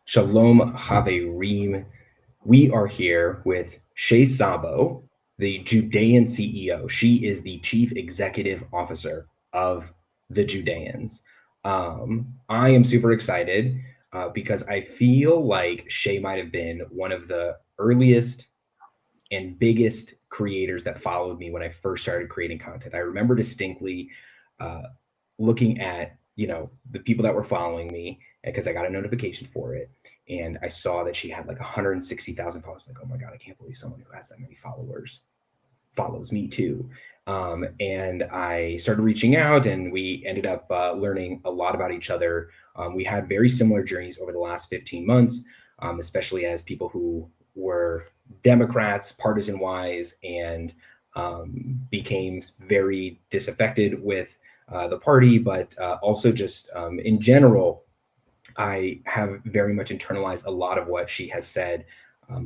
Shalom Haverim. We are here with Shay Szabo, the Judean CEO. She is the Chief Executive Officer of the Judeans. I am super excited because I feel like Shay might have been one of the earliest and biggest creators that followed me when I first started creating content. I remember distinctly uh, looking at the people that were following me because I got a notification for it, and I saw that she had like 160,000 followers. Like, oh my god, I can't believe someone who has that many followers follows me too. And I started reaching out, and we ended up learning a lot about each other. We had very similar journeys over the last 15 months, especially as people who were Democrats, partisan wise, and became very disaffected with the party, but also just in general, I have very much internalized a lot of what she has said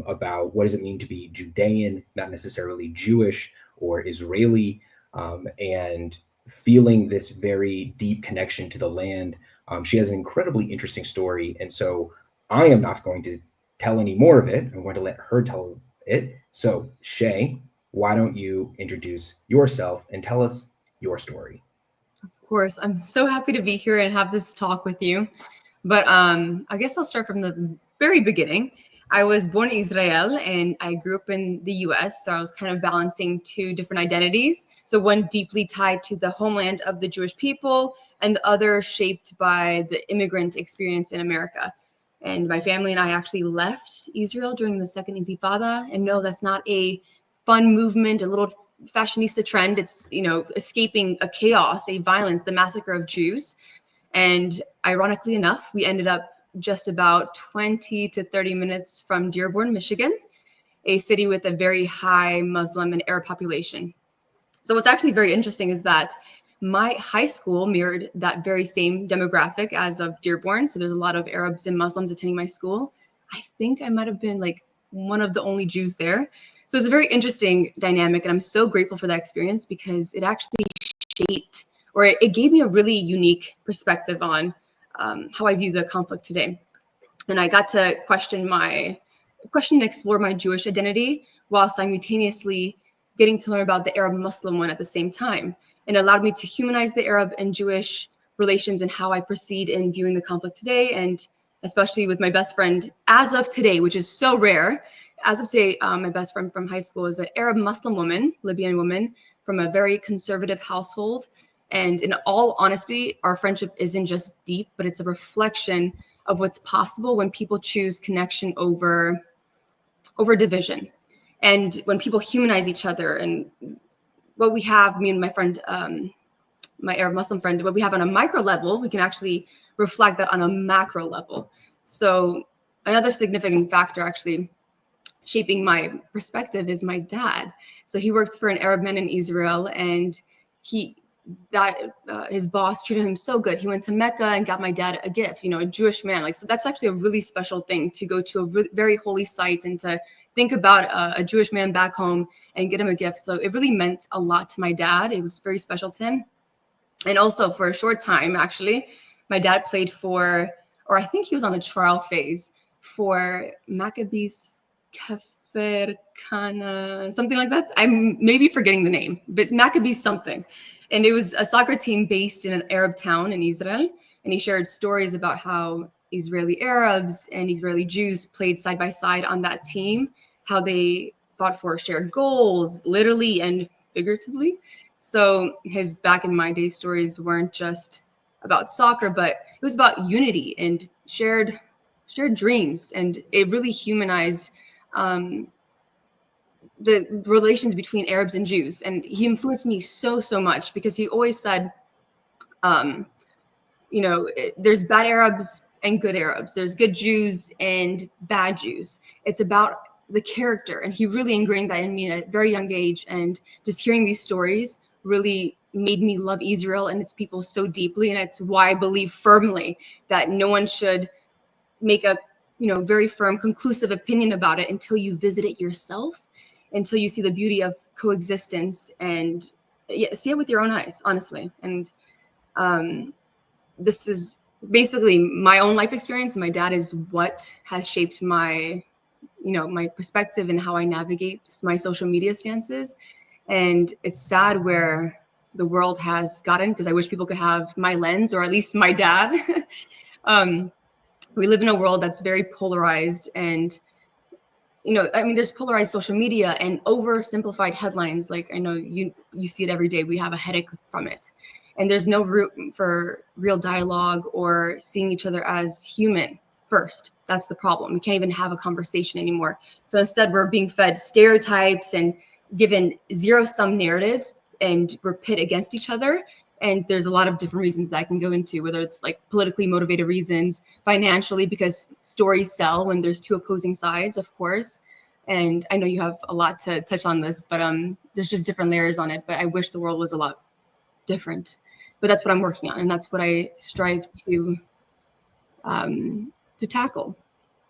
about what does it mean to be Judean, not necessarily Jewish or Israeli, and feeling this very deep connection to the land. She has an incredibly interesting story, and so I am not going to tell any more of it. I'm going to let her tell it. So, Shay, why don't you introduce yourself and tell us your story? Of course, I'm so happy to be here and have this talk with you. But I guess I'll start from the very beginning. I was born in Israel and I grew up in the US. So I was kind of balancing two different identities. So one deeply tied to the homeland of the Jewish people, and the other shaped by the immigrant experience in America. And my family and I actually left Israel during the Second Intifada. And no, that's not a fun movement, a little fashionista trend. It's, escaping a chaos, a violence, the massacre of Jews. And ironically enough, we ended up just about 20 to 30 minutes from Dearborn, Michigan, a city with a very high Muslim and Arab population. So what's actually very interesting is that my high school mirrored that very same demographic as of Dearborn. So there's a lot of Arabs and Muslims attending my school. I think I might have been like one of the only Jews there. So it's a very interesting dynamic. And I'm so grateful for that experience because it actually shaped, or it gave me a really unique perspective on how I view the conflict today. And I got to question and explore my Jewish identity while simultaneously getting to learn about the Arab Muslim one at the same time. And it allowed me to humanize the Arab and Jewish relations and how I proceed in viewing the conflict today. And especially with my best friend as of today, which is so rare. As of today, my best friend from high school is an Arab Muslim woman, Libyan woman, from a very conservative household. And in all honesty, our friendship isn't just deep, but it's a reflection of what's possible when people choose connection over division. And when people humanize each other, and what we have, me and my friend, my Arab Muslim friend, what we have on a micro level, we can actually reflect that on a macro level. So another significant factor actually shaping my perspective is my dad. So he works for an Arab man in Israel, and his boss treated him so good. He went to Mecca and got my dad a gift, a Jewish man. Like, so that's actually a really special thing, to go to a very holy site and to think about a Jewish man back home and get him a gift. So it really meant a lot to my dad. It was very special to him. And also for a short time, actually, my dad played for, or I think he was on a trial phase for Maccabees Kafir Kana, something like that. I'm maybe forgetting the name, but it's Maccabees something. And it was a soccer team based in an Arab town in Israel. And he shared stories about how Israeli Arabs and Israeli Jews played side by side on that team, how they fought for shared goals, literally and figuratively. So his back in my day stories weren't just about soccer, but it was about unity and shared dreams. And it really humanized the relations between Arabs and Jews. And he influenced me so much because he always said, there's bad Arabs and good Arabs. There's good Jews and bad Jews. It's about the character. And he really ingrained that in me at a very young age. And just hearing these stories really made me love Israel and its people so deeply. And it's why I believe firmly that no one should make a very firm, conclusive opinion about it until you visit it yourself, until you see the beauty of coexistence and see it with your own eyes, honestly. And this is basically my own life experience. My dad is what has shaped my, my perspective and how I navigate my social media stances. And it's sad where the world has gotten, because I wish people could have my lens, or at least my dad. We live in a world that's very polarized, and there's polarized social media and oversimplified headlines. Like, I know you see it every day. We have a headache from it, and there's no room for real dialogue or seeing each other as human first. That's the problem. We can't even have a conversation anymore. So instead, we're being fed stereotypes and given zero-sum narratives, and we're pit against each other. And there's a lot of different reasons that I can go into, whether it's like politically motivated reasons, financially, because stories sell when there's two opposing sides, of course. And I know you have a lot to touch on this, but there's just different layers on it. But I wish the world was a lot different. But that's what I'm working on, and that's what I strive to tackle.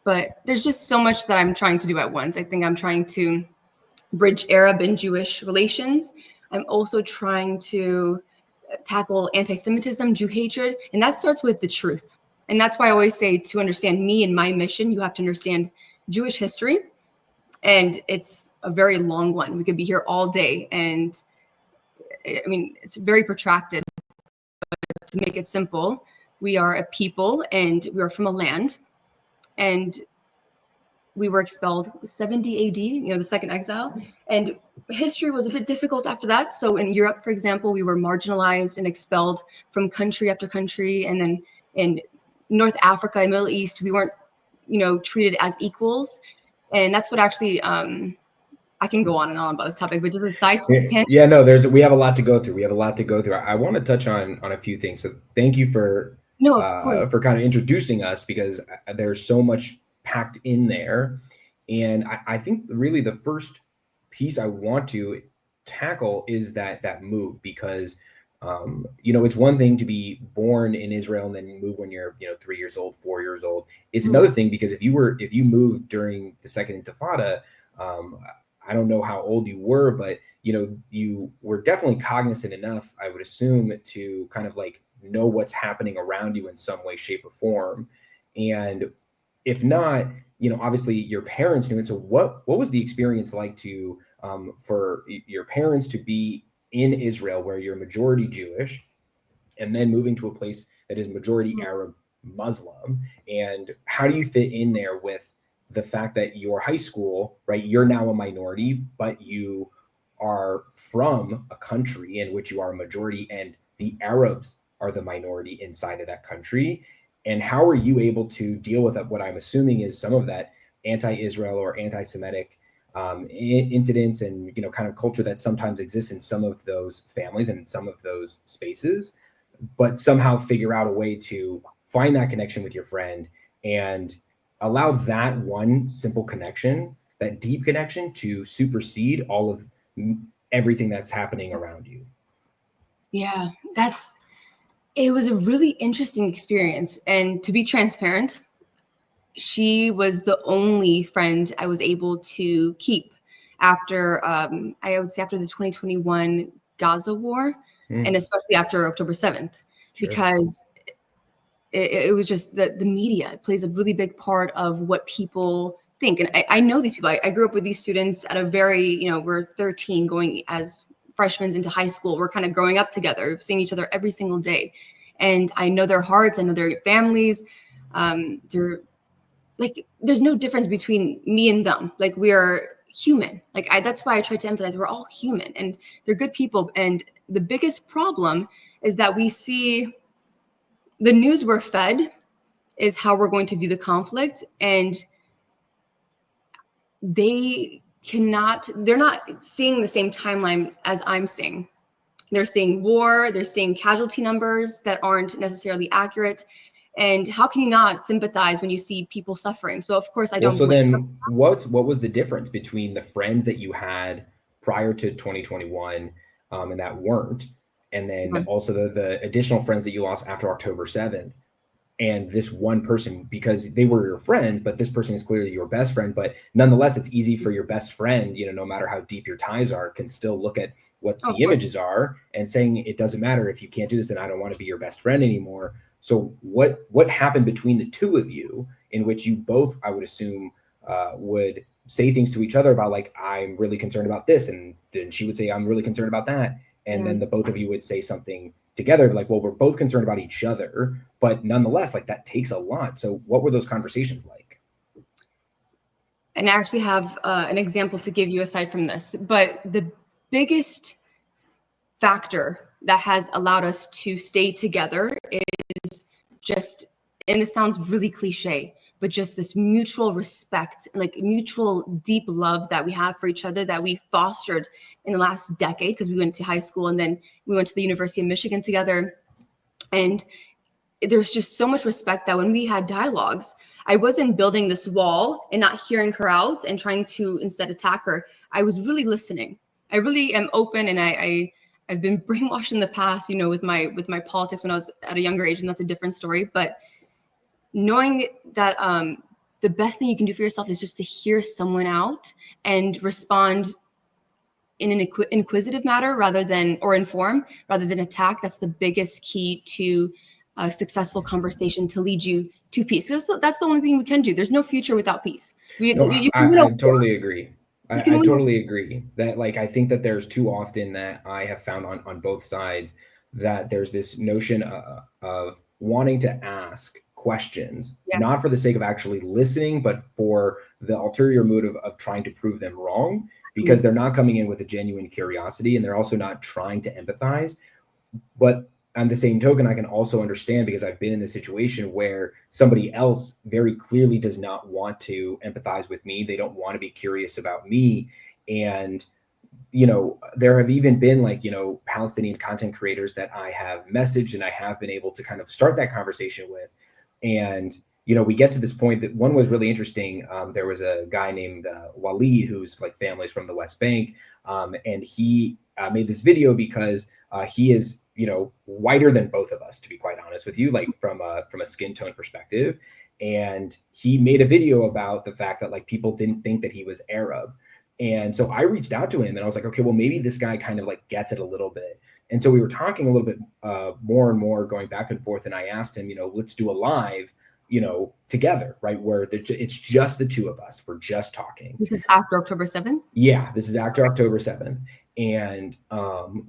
But there's just so much that I'm trying to do at once. I think I'm trying to bridge Arab and Jewish relations. I'm also trying to tackle anti-Semitism, Jew hatred, and that starts with the truth. And that's why I always say, to understand me and my mission, you have to understand Jewish history. And it's a very long one. We could be here all day. And I mean, it's very protracted. But to make it simple, we are a people, and we are from a land. And we were expelled 70 AD, the second exile. And history was a bit difficult after that. So in Europe, for example, we were marginalized and expelled from country after country. And then in North Africa and Middle East, we weren't, treated as equals. And that's what actually, I can go on and on about this topic, but just a side tangent. Yeah, no, we have a lot to go through. I want to touch on a few things. So thank you for kind of introducing us, because there's so much packed in there. And I think really the first piece I want to tackle is that move, because it's one thing to be born in Israel and then move when you're 3 years old, 4 years old. It's another thing, because if you moved during the Second Intifada, I don't know how old you were, but you were definitely cognizant enough, I would assume, to kind of like know what's happening around you in some way, shape, or form. And if not, obviously your parents knew it. So what was the experience like to for your parents to be in Israel, where you're majority Jewish, and then moving to a place that is majority Arab Muslim? And how do you fit in there with the fact that your high school, right, you're now a minority, but you are from a country in which you are a majority, and the Arabs are the minority inside of that country? And how are you able to deal with what I'm assuming is some of that anti-Israel or anti-Semitic incidents and kind of culture that sometimes exists in some of those families and in some of those spaces, but somehow figure out a way to find that connection with your friend and allow that one simple connection, that deep connection, to supersede all of everything that's happening around you? Yeah, it was a really interesting experience. And to be transparent, she was the only friend I was able to keep after, I would say, after the 2021 Gaza war, and especially after October 7th, because it was just the media plays a really big part of what people think. And I know these people. I grew up with these students at a very, we're 13 going as freshmen into high school. We're kind of growing up together, seeing each other every single day. And I know their hearts, I know their families. They're like, there's no difference between me and them. Like, we are human. Like, that's why I try to emphasize we're all human, and they're good people. And the biggest problem is that we see the news we're fed is how we're going to view the conflict, and they're not seeing the same timeline as I'm seeing. They're seeing war, they're seeing casualty numbers that aren't necessarily accurate. And how can you not sympathize when you see people suffering? So of course I don't. So then what was the difference between the friends that you had prior to 2021 and that weren't, and then also the additional friends that you lost after October 7th, and this one person? Because they were your friends, but this person is clearly your best friend. But nonetheless, it's easy for your best friend, no matter how deep your ties are, can still look at what the images are and saying, it doesn't matter if you can't do this, and I don't want to be your best friend anymore. So what happened between the two of you in which you both, I would assume, would say things to each other about like, I'm really concerned about this, and then she would say, I'm really concerned about that, and then the both of you would say something together like, well, we're both concerned about each other, but nonetheless, like that takes a lot. So what were those conversations like? And I actually have an example to give you aside from this, but the biggest factor that has allowed us to stay together is just, and it sounds really cliche, but just this mutual respect, like mutual deep love that we have for each other, that we fostered in the last decade, because we went to high school and then we went to the University of Michigan together. And there's just so much respect that when we had dialogues, I wasn't building this wall and not hearing her out and trying to instead attack her. I was really listening. I really am open, and I've been brainwashed in the past, you know, with my politics when I was at a younger age, and that's a different story. But knowing that the best thing you can do for yourself is just to hear someone out and respond in an inquisitive matter rather than, or inform rather than attack. That's the biggest key to a successful conversation to lead you to peace. Because that's the only thing we can do. There's no future without peace. I totally agree. I can totally agree that, like, I think that there's too often that I have found on both sides that there's this notion of wanting to ask questions, not for the sake of actually listening, but for the ulterior motive of trying to prove them wrong, because they're not coming in with a genuine curiosity, and they're also not trying to empathize. But on the same token, I can also understand, because I've been in the situation where somebody else very clearly does not want to empathize with me. They don't want to be curious about me. And, you know, there have even been, like, you know, Palestinian content creators that I have messaged and I have been able to kind of start that conversation with. And, you know, we get to this point that one was really interesting. There was a guy named Waleed, who's like family's from the West Bank. And he made this video because he is, you know, whiter than both of us, to be quite honest with you, like from a skin tone perspective. And he made a video about the fact that like people didn't think that he was Arab. And so I reached out to him and I was like, okay, well, maybe this guy kind of like gets it a little bit. And so we were talking a little bit more and more, going back and forth. And I asked him, you know, let's do a live, you know, together, right? Where it's just the two of us. We're just talking. This is after October 7th? Yeah, this is after October 7th. And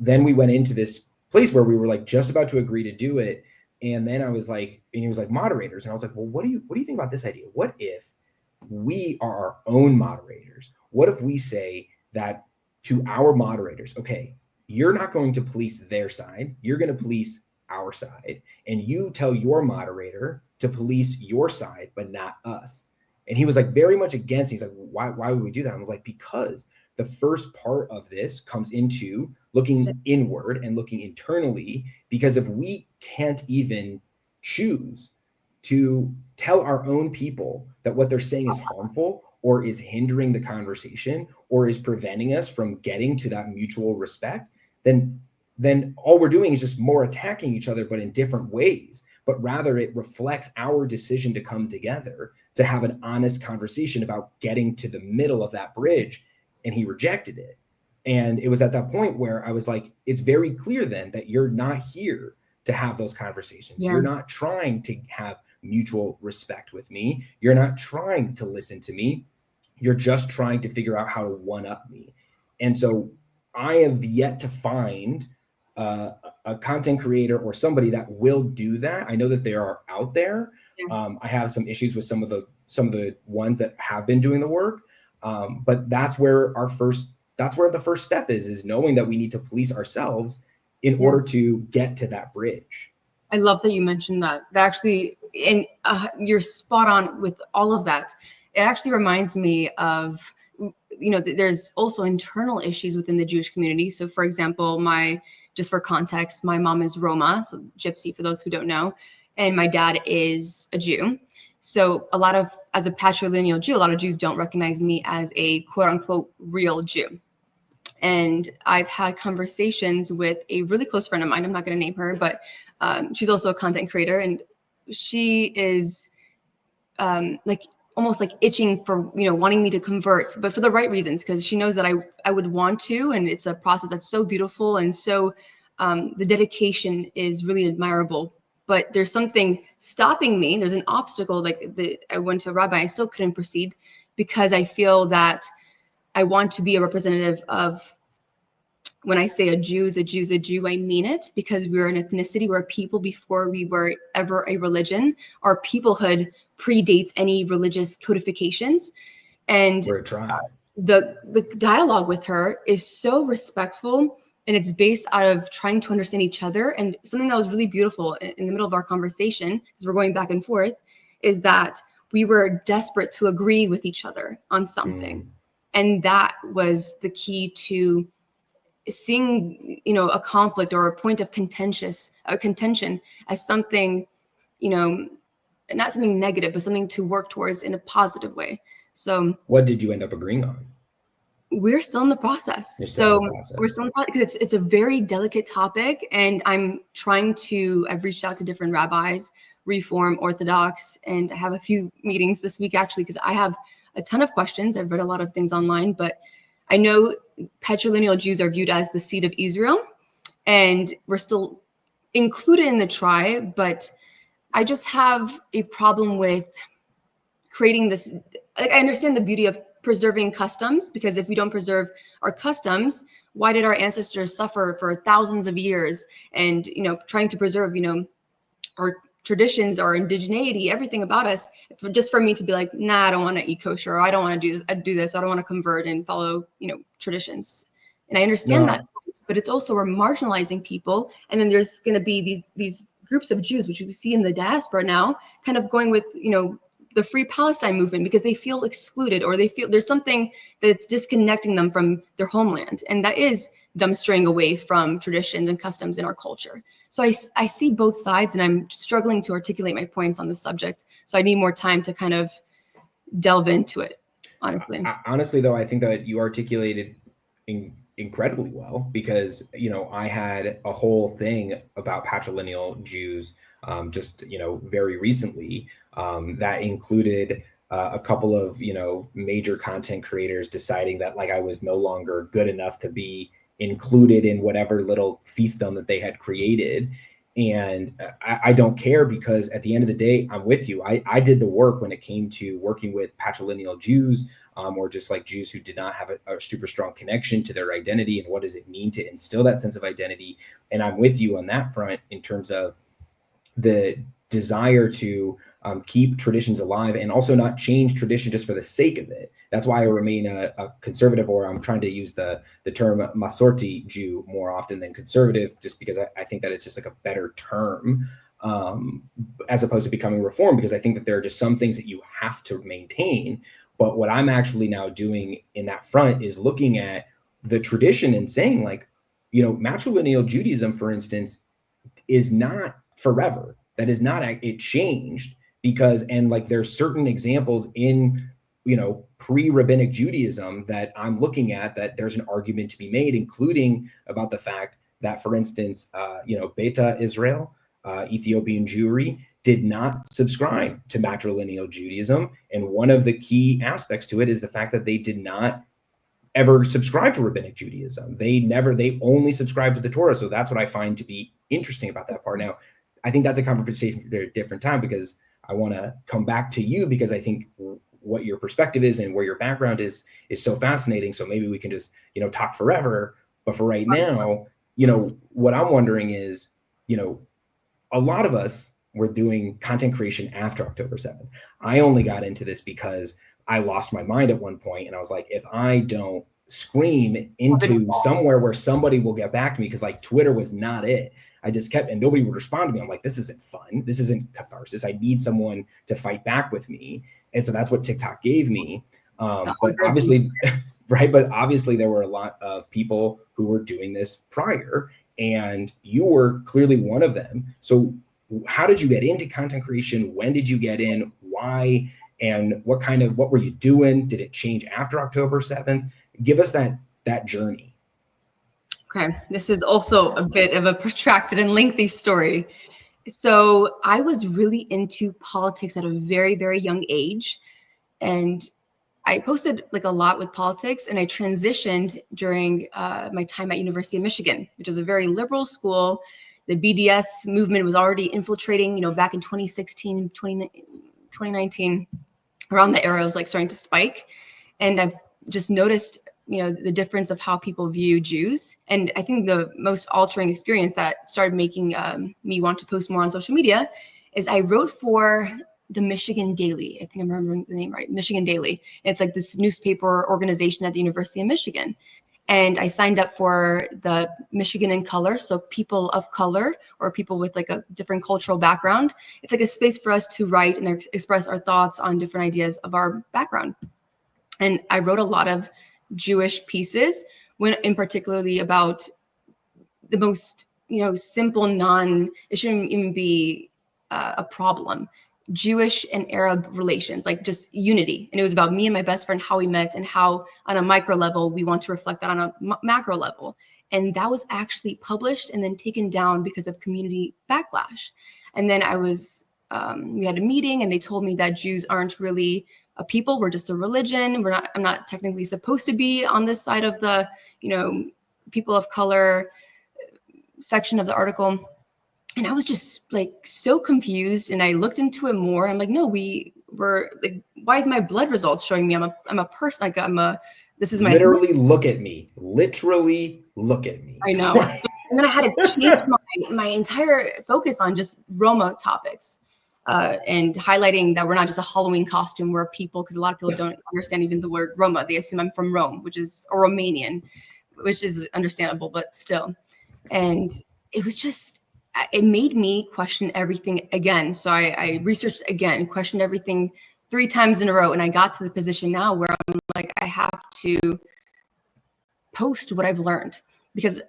then we went into this place where we were like just about to agree to do it. And then I was like, and he was like, moderators. And I was like, well, what do you think about this idea? What if we are our own moderators? What if we say that to our moderators, okay, you're not going to police their side, you're going to police our side, and you tell your moderator to police your side, but not us. And he was like very much against. He's like, why would we do that? I was like, because the first part of this comes into looking inward and looking internally, because if we can't even choose to tell our own people that what they're saying is harmful or is hindering the conversation or is preventing us from getting to that mutual respect, then all we're doing is just more attacking each other, but in different ways. But rather it reflects our decision to come together to have an honest conversation about getting to the middle of that bridge. And he rejected it. And it was at that point where I was like, it's very clear then that you're not here to have those conversations. Yeah. You're not trying to have mutual respect with me. You're not trying to listen to me. You're just trying to figure out how to one up me. And so I have yet to find a content creator or somebody that will do that. I know that they are out there. Yeah. I have some issues with some of the ones that have been doing the work. But that's where the first step is knowing that we need to police ourselves in order to get to that bridge. I love that you mentioned that. That actually, and you're spot on with all of that. It actually reminds me of, you know, there's also internal issues within the Jewish community. So for example, just for context, my mom is Roma, so Gypsy for those who don't know, and my dad is a Jew. So as a patrilineal Jew, a lot of Jews don't recognize me as a quote unquote real Jew. And I've had conversations with a really close friend of mine. I'm not going to name her, but she's also a content creator. And she is like almost like itching for, you know, wanting me to convert, but for the right reasons, because she knows that I would want to. And it's a process that's so beautiful. And so the dedication is really admirable. but there's something stopping me. There's an obstacle. I went to a rabbi, I still couldn't proceed because I feel that I want to be a representative of, when I say a Jew is a Jew is a Jew, I mean it, because we're an ethnicity, we're a people before we were ever a religion. Our peoplehood predates any religious codifications. And We're a tribe. The dialogue with her is so respectful, and it's based out of trying to understand each other. And something that was really beautiful in the middle of our conversation, as we're going back and forth, is that we were desperate to agree with each other on something. And that was the key to seeing, a conflict or a point of contention as something, not something negative, but something to work towards in a positive way. So what did you end up agreeing on? We're still in the process. We're still in the process because it's a very delicate topic, and I've reached out to different rabbis, Reform, Orthodox, and I have a few meetings this week actually, because I have a ton of questions. I've read a lot of things online, but I know patrilineal Jews are viewed as the seed of Israel, and we're still included in the tribe, but I just have a problem with creating this. I understand the beauty of preserving customs, because if we don't preserve our customs, why did our ancestors suffer for thousands of years? And trying to preserve our traditions, our indigeneity, everything about us, just for me to be like, nah, I don't want to eat kosher, or I don't want to do this, I don't want to convert and follow traditions. And I understand that, but it's also we're marginalizing people. And then there's going to be these groups of Jews, which we see in the diaspora now, kind of going with the Free Palestine movement, because they feel excluded, or they feel there's something that's disconnecting them from their homeland. And that is them straying away from traditions and customs in our culture. So I see both sides, and I'm struggling to articulate my points on this subject. So I need more time to kind of delve into it, honestly. Honestly, though, I think that you articulated incredibly well, because, I had a whole thing about patrilineal Jews just, very recently that included a couple of, major content creators deciding that I was no longer good enough to be included in whatever little fiefdom that they had created. And I don't care, because at the end of the day, I'm with you. I did the work when it came to working with patrilineal Jews, or just Jews who did not have a super strong connection to their identity, and what does it mean to instill that sense of identity. And I'm with you on that front in terms of the desire to keep traditions alive, and also not change tradition just for the sake of it. That's why I remain a conservative, or I'm trying to use the term Masorti Jew more often than conservative, just because I think that it's just a better term, as opposed to becoming Reform, because I think that there are just some things that you have to maintain. But what I'm actually now doing in that front is looking at the tradition and saying, matrilineal Judaism, for instance, is not forever. That is not, it changed, because, and there's certain examples in, pre-rabbinic Judaism that I'm looking at, that there's an argument to be made, including about the fact that, for instance, Beta Israel, Ethiopian Jewry, did not subscribe to matrilineal Judaism. And one of the key aspects to it is the fact that they did not ever subscribe to rabbinic Judaism. They only subscribed to the Torah. So that's what I find to be interesting about that part. Now, I think that's a conversation for a different time, because I want to come back to you, because I think what your perspective is and where your background is so fascinating. So maybe we can just, talk forever. But for right now, what I'm wondering is, a lot of us were doing content creation after October 7th. I only got into this because I lost my mind at one point, and I was like, if I don't scream into somewhere where somebody will get back to me, because Twitter was not it. I just kept, and nobody would respond to me. I'm like, this isn't fun. This isn't catharsis. I need someone to fight back with me. And so that's what TikTok gave me. But obviously, right. But obviously there were a lot of people who were doing this prior, and you were clearly one of them. So how did you get into content creation? When did you get in? Why? And what were you doing? Did it change after October 7th? Give us that journey. Okay, this is also a bit of a protracted and lengthy story. So I was really into politics at a very, very young age. And I posted a lot with politics, and I transitioned during my time at University of Michigan, which was a very liberal school. the BDS movement was already infiltrating, back in 2016, 2019, around the era it was like starting to spike. And I've just noticed, the difference of how people view Jews. And I think the most altering experience that started making me want to post more on social media is I wrote for the Michigan Daily. I think I'm remembering the name right, Michigan Daily. It's like this newspaper organization at the University of Michigan. And I signed up for the Michigan in Color, so people of color or people with like a different cultural background. It's like a space for us to write and express our thoughts on different ideas of our background. And I wrote a lot of Jewish pieces, in particularly about the most, simple, it shouldn't even be a problem. Jewish and Arab relations, like just unity. And it was about me and my best friend, how we met and how on a micro level, we want to reflect that on a macro level. And that was actually published and then taken down because of community backlash. And then we had a meeting and they told me that Jews aren't really a people, we're just a religion. I'm not technically supposed to be on this side of the, people of color section of the article. And I was just like so confused, and I looked into it more. I'm like, no, we were like, why is my blood results showing me I'm a person? Like this is my literally look at me. Literally look at me. I know. And then I had to change my entire focus on just Roma topics and highlighting that we're not just a Halloween costume, we're a people, because a lot of people don't understand even the word Roma. They assume I'm from Rome, or Romanian, which is understandable, but still. And it was just, it made me question everything again. So I researched again, questioned everything 3 times in a row. And I got to the position now where I'm like, I have to post what I've learned, because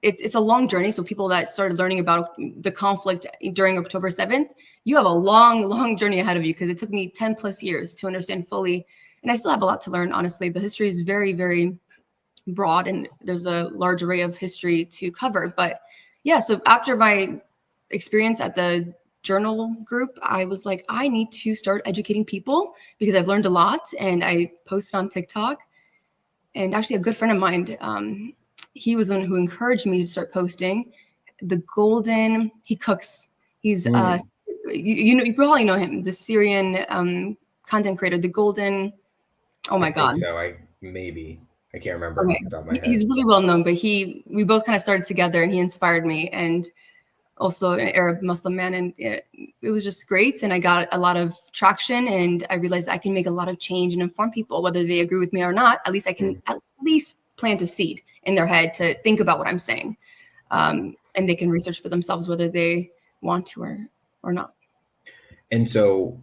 it's a long journey. So people that started learning about the conflict during October 7th, you have a long journey ahead of you, because it took me 10 plus years to understand fully. And I still have a lot to learn, honestly. The history is very, very broad, and there's a large array of history to cover. But yeah, so after my experience at the journal group, I was like, I need to start educating people, because I've learned a lot. And I posted on TikTok. And actually a good friend of mine, he was the one who encouraged me to start posting. He cooks. He's you probably know him, the Syrian content creator, the Golden. Oh my God. So I can't remember off the top of my head. He's really well known, but we both kind of started together, and he inspired me, and also an Arab Muslim man. And it was just great. And I got a lot of traction, and I realized I can make a lot of change and inform people, whether they agree with me or not. At least I can at least plant a seed in their head to think about what I'm saying. And they can research for themselves whether they want to or not. And so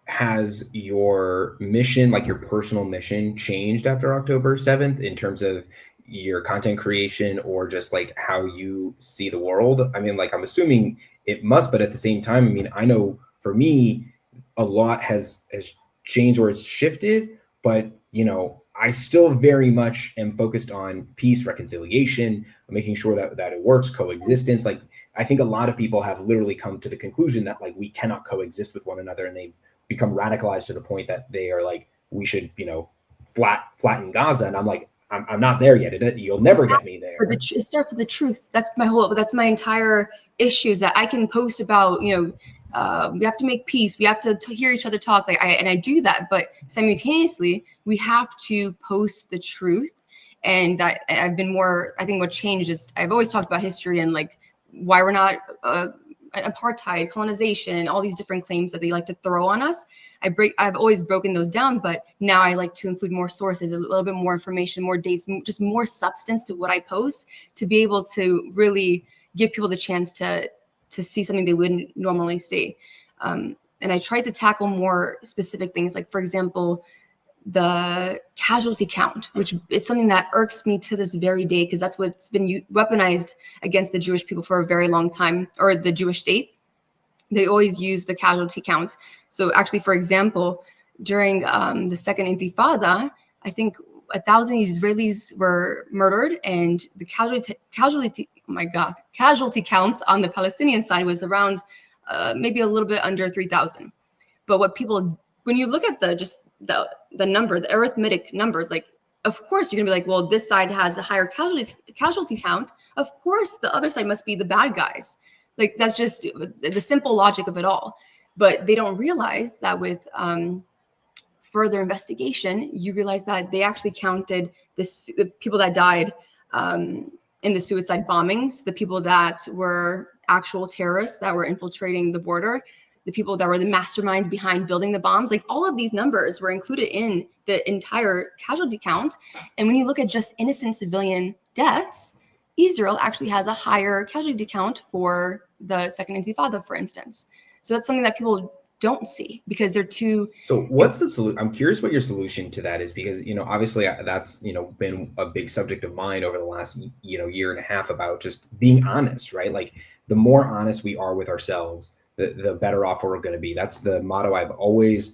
has your mission, like your personal mission, changed after October 7th in terms of your content creation or just like how you see the world? I mean, like, I'm assuming it must, but at the same time, I mean, I know for me, a lot has changed or it's shifted, but I still very much am focused on peace, reconciliation, making sure that it works, coexistence. Like, I think a lot of people have literally come to the conclusion that like we cannot coexist with one another, and they've become radicalized to the point that they are like, we should, flatten Gaza. And I'm like, I'm not there yet. You'll never get me there. But it starts with the truth. That's my entire issue, is that I can post about, we have to make peace. We have to hear each other talk. And I do that, but simultaneously we have to post the truth. And that I think what changed is I've always talked about history and like why we're not apartheid, colonization, all these different claims that they like to throw on us. I've always broken those down, but now I like to include more sources, a little bit more information, more dates, just more substance to what I post, to be able to really give people the chance to see something they wouldn't normally see. And I tried to tackle more specific things, like, for example, the casualty count, which is something that irks me to this very day, because that's what's been weaponized against the Jewish people for a very long time, or the Jewish state. They always use the casualty count. So actually, for example, during the second Intifada, I think 1,000 Israelis were murdered, and the casualty counts on the Palestinian side was around maybe a little bit under 3,000. But when you look at the number, the arithmetic numbers, like of course, you're gonna be like, well, this side has a higher casualty count. Of course, the other side must be the bad guys. Like, that's just the simple logic of it all. But they don't realize that with further investigation, you realize that they actually counted the people that died in the suicide bombings, the people that were actual terrorists that were infiltrating the border, the people that were the masterminds behind building the bombs. Like, all of these numbers were included in the entire casualty count. And when you look at just innocent civilian deaths, Israel actually has a higher casualty count for the Second Intifada, for instance. So that's something that people don't see because they're too. So what's the solution? I'm curious what your solution to that is, because, obviously that's, been a big subject of mine over the last, year and a half, about just being honest, right? Like, the more honest we are with ourselves, the better off we're going to be. That's the motto I've always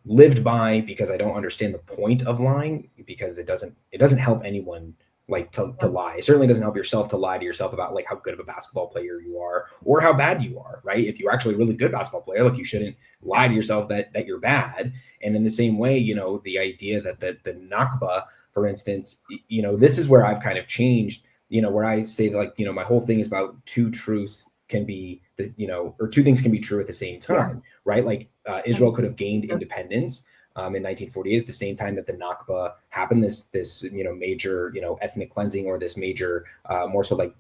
lived by, because I don't understand the point of lying, because it doesn't help anyone, like, to lie. It certainly doesn't help yourself to lie to yourself about, like, how good of a basketball player you are or how bad you are, right? If you're actually a really good basketball player, like, you shouldn't lie to yourself that you're bad. And in the same way, the idea that the Nakba, for instance, this is where I've kind of changed, where I say that, like, my whole thing is about two truths can be, or two things can be true at the same time, right? Like, Israel could have gained independence in 1948 at the same time that the Nakba happened, this major ethnic cleansing, or this major more so like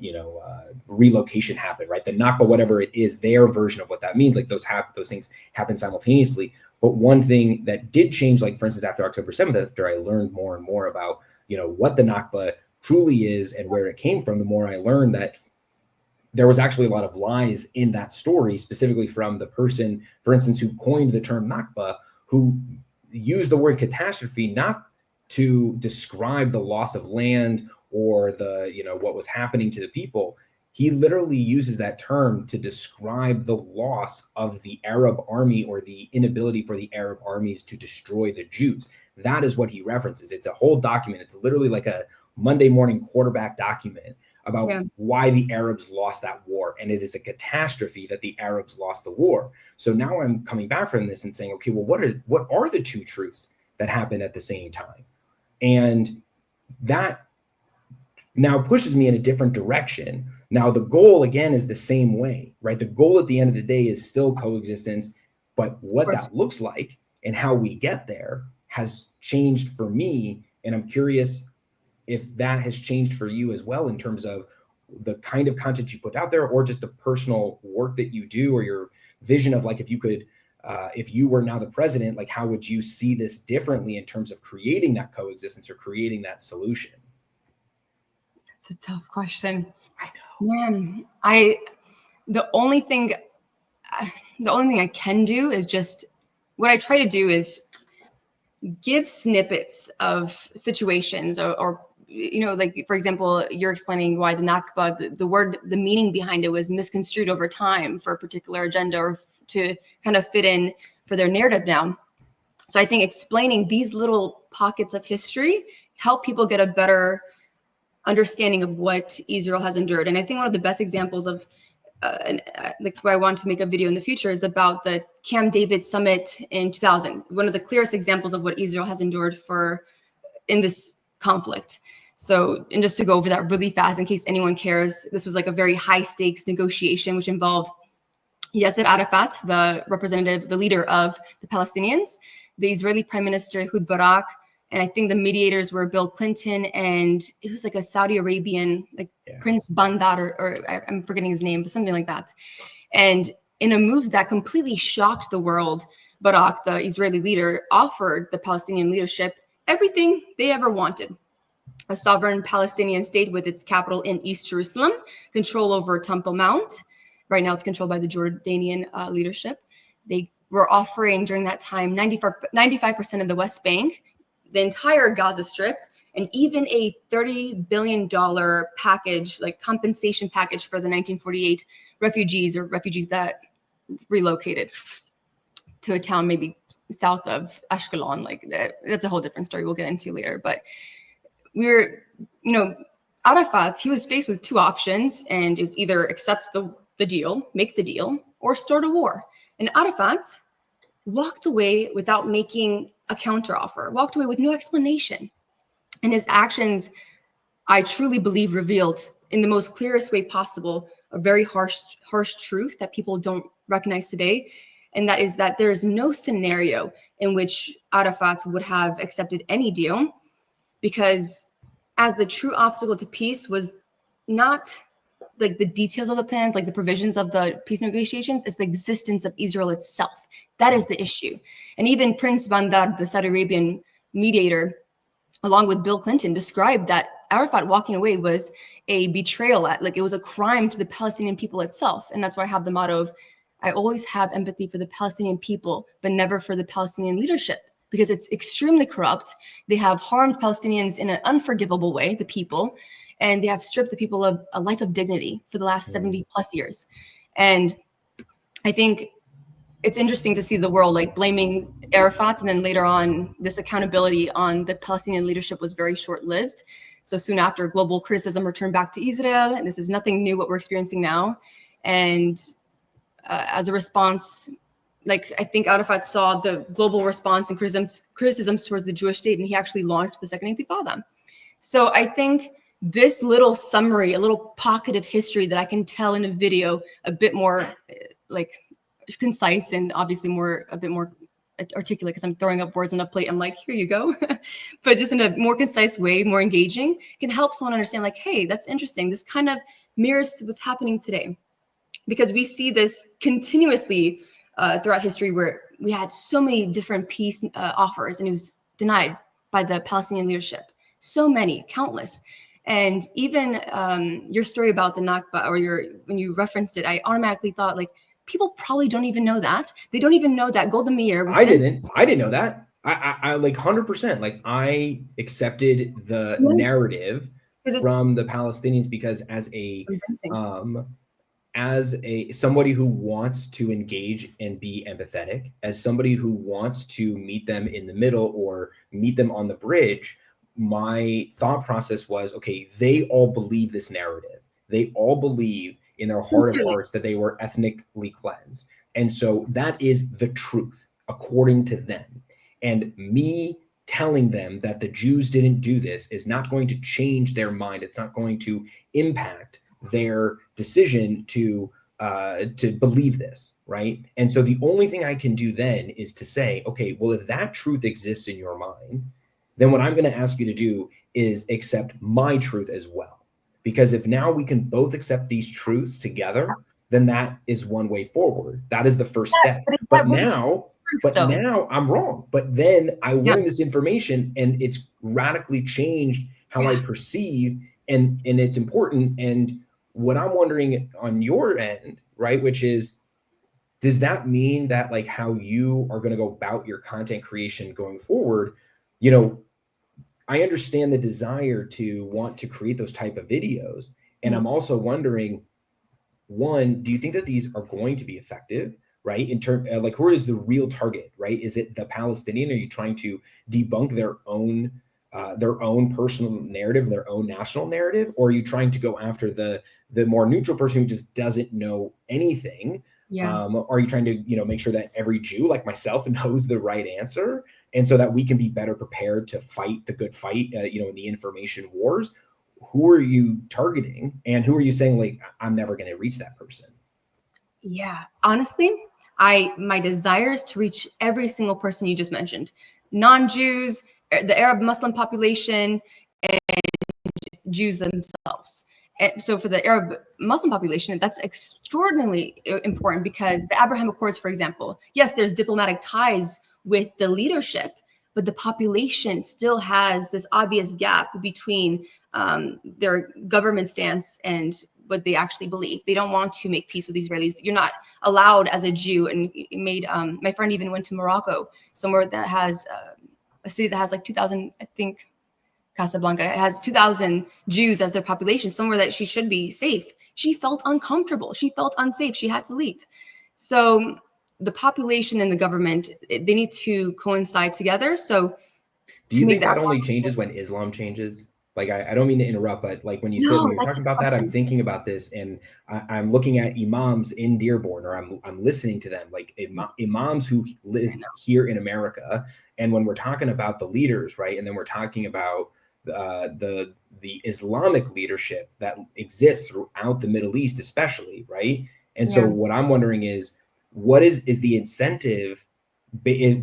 relocation happened, right? The Nakba, whatever it is, their version of what that means, like, those things happen simultaneously. But one thing that did change, like, for instance, after October 7th, after I learned more and more about what the Nakba truly is and where it came from, the more I learned that there was actually a lot of lies in that story, specifically from the person, for instance, who coined the term Nakba, who used the word catastrophe not to describe the loss of land or the, what was happening to the people. He literally uses that term to describe the loss of the Arab army, or the inability for the Arab armies to destroy the Jews. That is what he references. It's a whole document. It's literally like a Monday morning quarterback document about why the Arabs lost that war. And it is a catastrophe that the Arabs lost the war. So now I'm coming back from this and saying, okay, well, what are the two truths that happened at the same time? And that now pushes me in a different direction. Now, the goal, again, is the same way, right? The goal at the end of the day is still coexistence, but what that looks like and how we get there has changed for me. And I'm curious if that has changed for you as well, in terms of the kind of content you put out there, or just the personal work that you do, or your vision of, like, if you were now the president, like, how would you see this differently in terms of creating that coexistence or creating that solution? It's a tough question. I know. Man, the only thing I can do is just, what I try to do is give snippets of situations, or like, for example, you're explaining why the Nakba, the word, the meaning behind it was misconstrued over time for a particular agenda, or to kind of fit in for their narrative now. So I think explaining these little pockets of history help people get a better understanding of what Israel has endured. And I think one of the best examples of like, where I want to make a video in the future is about the Camp David summit in 2000. One of the clearest examples of what Israel has endured in this conflict. So, and just to go over that really fast, in case anyone cares, this was like a very high stakes negotiation, which involved Yasser Arafat, the leader of the Palestinians, the Israeli Prime Minister Ehud Barak, and I think the mediators were Bill Clinton, and it was like a Saudi Arabian, like Prince Bandar, or I'm forgetting his name, but something like that. And in a move that completely shocked the world, Barak, the Israeli leader, offered the Palestinian leadership everything they ever wanted: a sovereign Palestinian state with its capital in East Jerusalem, control over Temple Mount. Right now it's controlled by the Jordanian leadership. They were offering during that time 95% of the West Bank, the entire Gaza Strip, and even a $30 billion package, like compensation package, for the 1948 refugees, or refugees that relocated to a town maybe south of Ashkelon. Like, that's a whole different story we'll get into later. But Arafat, he was faced with two options, and it was either accept the deal, make the deal, or start a war. And Arafat walked away without making a counteroffer, walked away with no explanation. And his actions, I truly believe, revealed in the most clearest way possible a very harsh truth that people don't recognize today. And that is that there is no scenario in which Arafat would have accepted any deal, because as the true obstacle to peace was not like the details of the plans, like the provisions of the peace negotiations, is the existence of Israel itself. That is the issue. And even Prince Bandar, the Saudi Arabian mediator, along with Bill Clinton, described that Arafat walking away was a betrayal, like it was a crime to the Palestinian people itself. And that's why I have the motto of, I always have empathy for the Palestinian people, but never for the Palestinian leadership, because it's extremely corrupt. They have harmed Palestinians in an unforgivable way, the people, and they have stripped the people of a life of dignity for the last 70 plus years. And I think it's interesting to see the world like blaming Arafat, and then later on, this accountability on the Palestinian leadership was very short-lived. So soon after, global criticism returned back to Israel, and this is nothing new what we're experiencing now. And as a response, like I think Arafat saw the global response and criticisms towards the Jewish state, and he actually launched the Second Intifada. So I think this little summary, a little pocket of history that I can tell in a video a bit more like concise and obviously a bit more articulate, because I'm throwing up words on a plate. I'm like, here you go. But just in a more concise way, more engaging, can help someone understand like, hey, that's interesting. This kind of mirrors what's happening today, because we see this continuously throughout history, where we had so many different peace offers and it was denied by the Palestinian leadership. So many, countless. And even your story about the Nakba, or when you referenced it, I automatically thought like, people probably don't even know that. They don't even know that Golda Meir was I didn't know that. I like 100%. Like I accepted the narrative from the Palestinians because as somebody who wants to engage and be empathetic, as somebody who wants to meet them in the middle or meet them on the bridge, my thought process was, okay, they all believe this narrative. They all believe in their heart of hearts that they were ethnically cleansed. And so that is the truth according to them. And me telling them that the Jews didn't do this is not going to change their mind. It's not going to impact their decision to believe this, right? And so the only thing I can do then is to say, okay, well, if that truth exists in your mind, then what I'm going to ask you to do is accept my truth as well. Because if now we can both accept these truths together, then that is one way forward. That is the first step. But now I'm wrong. But then I learned this information and it's radically changed how I perceive, and it's important. And what I'm wondering on your end, right, which is, does that mean that like how you are going to go about your content creation going forward, you know, I understand the desire to want to create those type of videos. And I'm also wondering, one, do you think that these are going to be effective, right? In terms like, who is the real target, right? Is it the Palestinian? Are you trying to debunk their own personal narrative, their own national narrative? Or are you trying to go after the more neutral person who just doesn't know anything? Are you trying to, make sure that every Jew like myself knows the right answer? And so that we can be better prepared to fight the good fight, in the information wars? Who are you targeting, and who are you saying like, I'm never going to reach that person? Yeah, honestly, my desire is to reach every single person you just mentioned, non-Jews, the Arab Muslim population, and Jews themselves. And so for the Arab Muslim population, that's extraordinarily important, because the Abraham Accords, for example, yes, there's diplomatic ties with the leadership, but the population still has this obvious gap between their government stance and what they actually believe. They don't want to make peace with Israelis. You're not allowed as a Jew. And it made my friend even went to Morocco, somewhere that has a city that has like 2,000, I think, Casablanca. It has 2,000 Jews as their population, somewhere that she should be safe. She felt uncomfortable. She felt unsafe. She had to leave. So the population and the government, they need to coincide together. So do you think that only changes when Islam changes? Like, I don't mean to interrupt, but like when you're talking about that, I'm thinking about this, and I'm looking at imams in Dearborn, or I'm listening to them, like imams who live here in America. And when we're talking about the leaders, right, and then we're talking about the Islamic leadership that exists throughout the Middle East, especially, right? And so Yeah. what I'm wondering is, what is the incentive?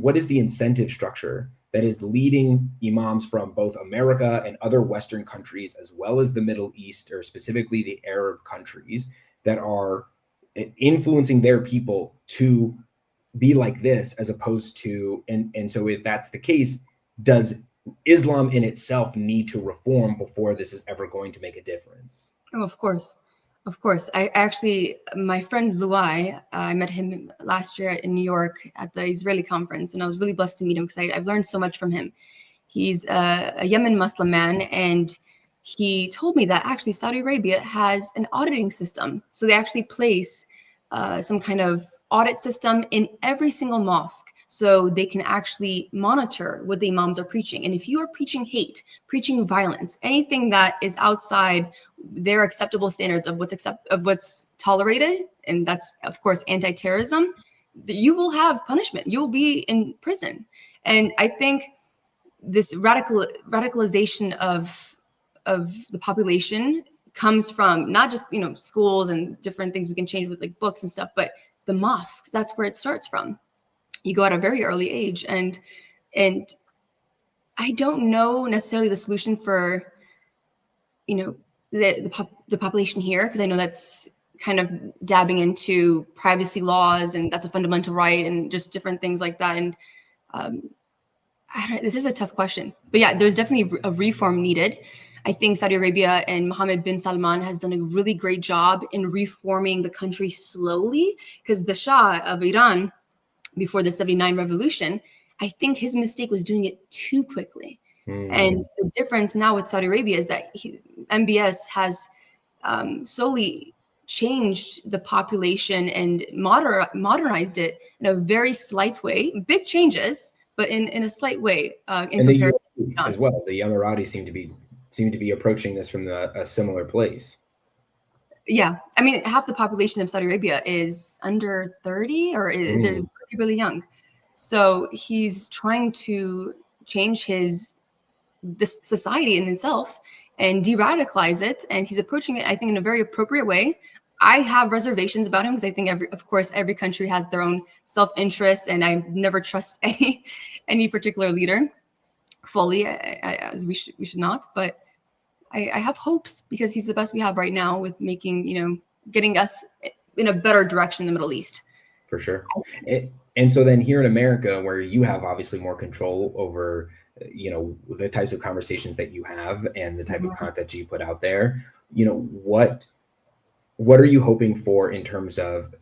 What is the incentive structure that is leading imams from both America and other Western countries, as well as the Middle East, or specifically the Arab countries, that are influencing their people to be like this, as opposed to, and so if that's the case, does Islam in itself need to reform before this is ever going to make a difference? Oh, of course. Of course. I actually, my friend Luai, I met him last year in New York at the Israeli conference, and I was really blessed to meet him because I've learned so much from him. He's a Yemen Muslim man, and he told me that actually Saudi Arabia has an auditing system. So they actually place some kind of audit system in every single mosque, so they can actually monitor what the imams are preaching. And if you are preaching hate, preaching violence, anything that is outside their acceptable standards of what's tolerated, and that's of course anti-terrorism, you will have punishment. You will be in prison. And I think this radicalization of the population comes from not just schools and different things we can change with like books and stuff, but the mosques. That's where it starts from. You go at a very early age, and I don't know necessarily the solution for the population here, because I know that's kind of dabbing into privacy laws, and that's a fundamental right, and just different things like that. And this is a tough question, but yeah, there's definitely a reform needed. I think Saudi Arabia and Mohammed bin Salman has done a really great job in reforming the country slowly, because the Shah of Iran, before the 79 revolution, I think his mistake was doing it too quickly. And the difference now with Saudi Arabia is that MBS has slowly changed the population and modernized it in a very slight way. Big changes, but in a slight way in And the comparison UAE as well. The Emiratis seem to be approaching this from a similar place. Yeah, I mean, half the population of Saudi Arabia is under 30, or they're really young. So he's trying to change this society in itself and de-radicalize it, and he's approaching it, I think, in a very appropriate way. I have reservations about him because I think of course every country has their own self-interest, and I never trust any particular leader fully, as we should not. But I have hopes, because he's the best we have right now with making, getting us in a better direction in the Middle East. For sure. And so then here in America, where you have obviously more control over, the types of conversations that you have and the type of content you put out there, what are you hoping for in terms of,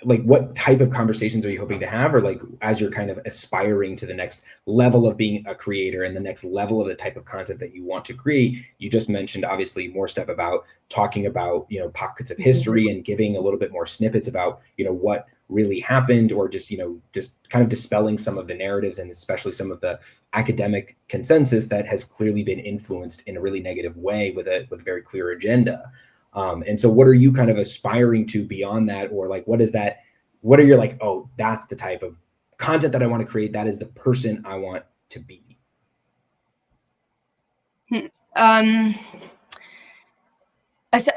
like, what type of conversations are you hoping to have, or like as you're kind of aspiring to the next level of being a creator and the next level of the type of content that you want to create? You just mentioned obviously more stuff about talking about pockets of history and giving a little bit more snippets about what really happened, or just just kind of dispelling some of the narratives, and especially some of the academic consensus that has clearly been influenced in a really negative way with a very clear agenda. And so what are you kind of aspiring to beyond that? Or like, what are your like, oh, that's the type of content that I want to create. That is the person I want to be.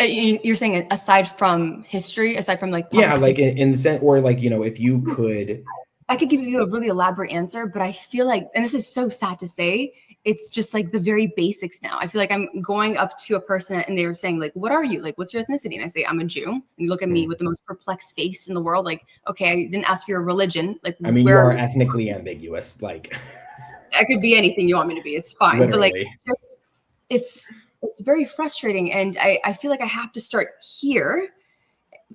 You're saying aside from history, aside from like, yeah, like in the sense, or like, if you could, I could give you a really elaborate answer, but I feel like, and this is so sad to say, it's just like the very basics now. I feel like I'm going up to a person and they were saying like, what are you? Like, what's your ethnicity? And I say, I'm a Jew. And you look at me with the most perplexed face in the world. Like, okay, I didn't ask for your religion. Like, I mean, you are ethnically ambiguous. Like, I could be anything you want me to be. It's fine. Literally. But like, it's very frustrating. And I feel like I have to start here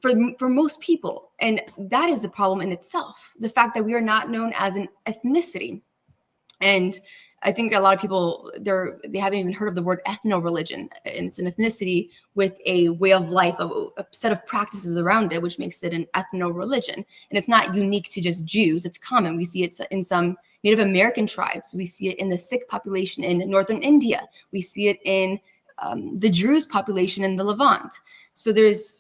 for most people. And that is a problem in itself. The fact that we are not known as an ethnicity. And I think a lot of people, they haven't even heard of the word ethno-religion. And it's an ethnicity with a way of life, a set of practices around it, which makes it an ethno-religion. And it's not unique to just Jews. It's common. We see it in some Native American tribes. We see it in the Sikh population in northern India. We see it in the Druze population in the Levant. So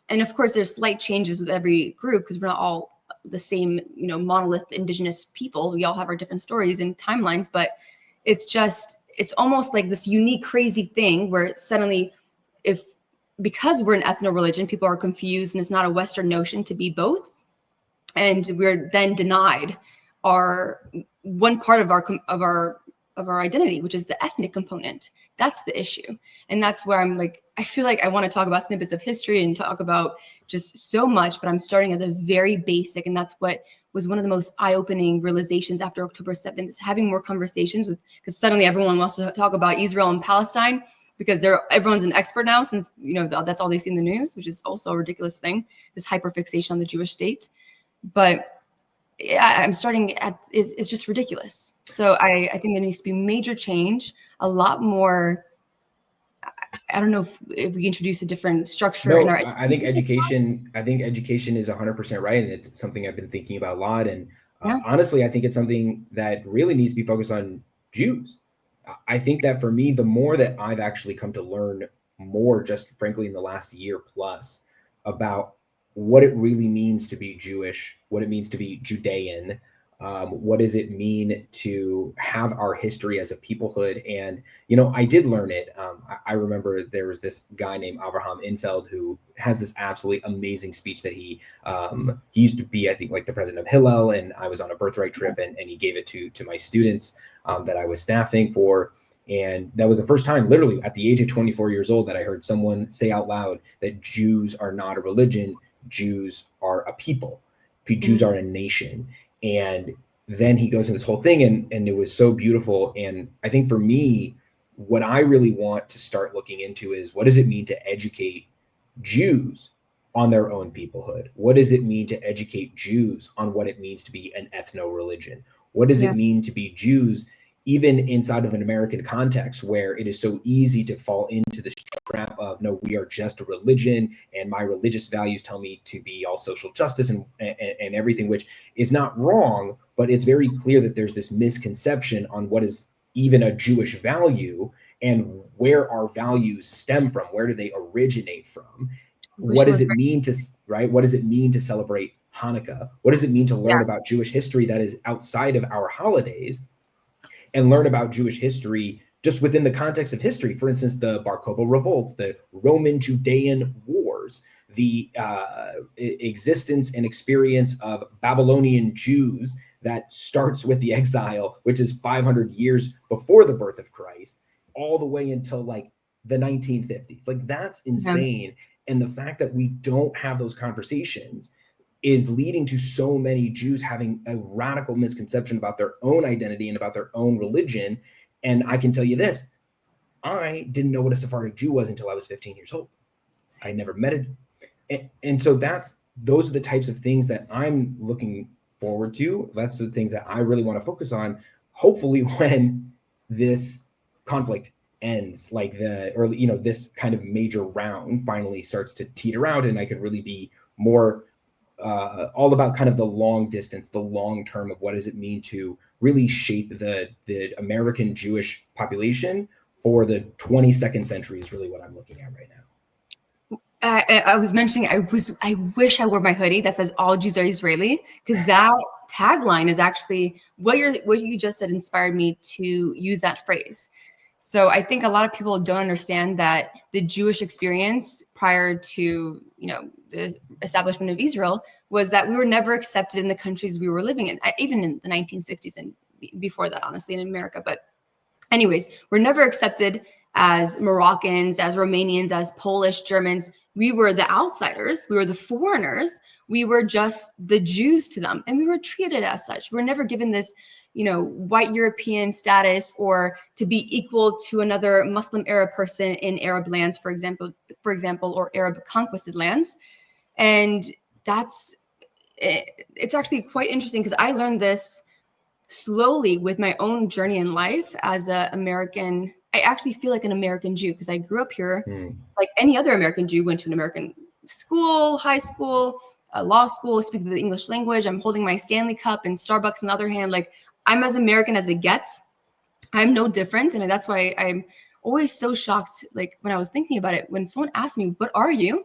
and of course there's slight changes with every group, because we're not all the same, monolith indigenous people. We all have our different stories and timelines, but it's just, it's almost like this unique, crazy thing where suddenly, because we're an ethno religion, people are confused, and it's not a Western notion to be both, and we're then denied our one part of our identity, which is the ethnic component. That's the issue. And that's where I'm like, I feel like I want to talk about snippets of history and talk about just so much, but I'm starting at the very basic. And that's what was one of the most eye-opening realizations after October 7th, is having more conversations with, because suddenly everyone wants to talk about Israel and Palestine because everyone's an expert now, since, you know, that's all they see in the news, which is also a ridiculous thing, this hyperfixation on the Jewish state. But yeah, I'm starting at, it's just ridiculous. So I think there needs to be major change, a lot more. I don't know if we introduce a different structure in our I think education is 100% right, and it's something I've been thinking about a lot. And honestly, I think it's something that really needs to be focused on Jews. I think that for me, the more that I've actually come to learn more, just frankly in the last year plus, about what it really means to be Jewish, what it means to be Judean, what does it mean to have our history as a peoplehood. And, you know, I did learn it. I remember there was this guy named Avraham Infeld who has this absolutely amazing speech that he used to be, I think, like the president of Hillel, and I was on a birthright trip, and he gave it to my students that I was staffing for. And that was the first time, literally at the age of 24 years old, that I heard someone say out loud that Jews are not a religion, Jews are a people, Jews are a nation. And then he goes in this whole thing, and it was so beautiful. And I think for me, what I really want to start looking into is, what does it mean to educate Jews on their own peoplehood? What does it mean to educate Jews on what it means to be an ethno religion? What does it mean to be Jews, even inside of an American context, where it is so easy to fall into this trap of, no, we are just a religion, and my religious values tell me to be all social justice and everything, which is not wrong, but it's very clear that there's this misconception on what is even a Jewish value and where our values stem from. Where do they originate from? What does it mean to, right? What does it mean to celebrate Hanukkah? What does it mean to learn about Jewish history that is outside of our holidays, and learn about Jewish history just within the context of history? For instance, the Bar Kokhba revolt, the Roman Judean wars, the existence and experience of Babylonian Jews that starts with the exile, which is 500 years before the birth of Christ, all the way until like the 1950s. Like, that's insane. And the fact that we don't have those conversations is leading to so many Jews having a radical misconception about their own identity and about their own religion. And I can tell you this, I didn't know what a Sephardic Jew was until I was 15 years old. I never met it. And so those are the types of things that I'm looking forward to. That's the things that I really want to focus on. Hopefully when this conflict ends, like this kind of major round finally starts to teeter out, and I could really be more all about kind of the long distance, the long term of what does it mean to really shape the American Jewish population for the 22nd century is really what I'm looking at right now. I was mentioning, I wish I wore my hoodie that says all Jews are Israeli, because that tagline is actually what you just said inspired me to use that phrase. So I think a lot of people don't understand that the Jewish experience prior to, the establishment of Israel was that we were never accepted in the countries we were living in, even in the 1960s and before that, honestly, in America. But anyways, we're never accepted as Moroccans, as Romanians, as Polish, Germans. We were the outsiders. We were the foreigners. We were just the Jews to them, and we were treated as such. We were never given this white European status, or to be equal to another Muslim Arab person in Arab lands, for example, or Arab conquested lands. And it's actually quite interesting, because I learned this slowly with my own journey in life as an American. I actually feel like an American Jew because I grew up here like any other American Jew, went to an American school, high school, law school, speak the English language. I'm holding my Stanley Cup in Starbucks on the other hand. Like, I'm as American as it gets. I'm no different. And that's why I'm always so shocked. Like, when I was thinking about it, when someone asks me, what are you?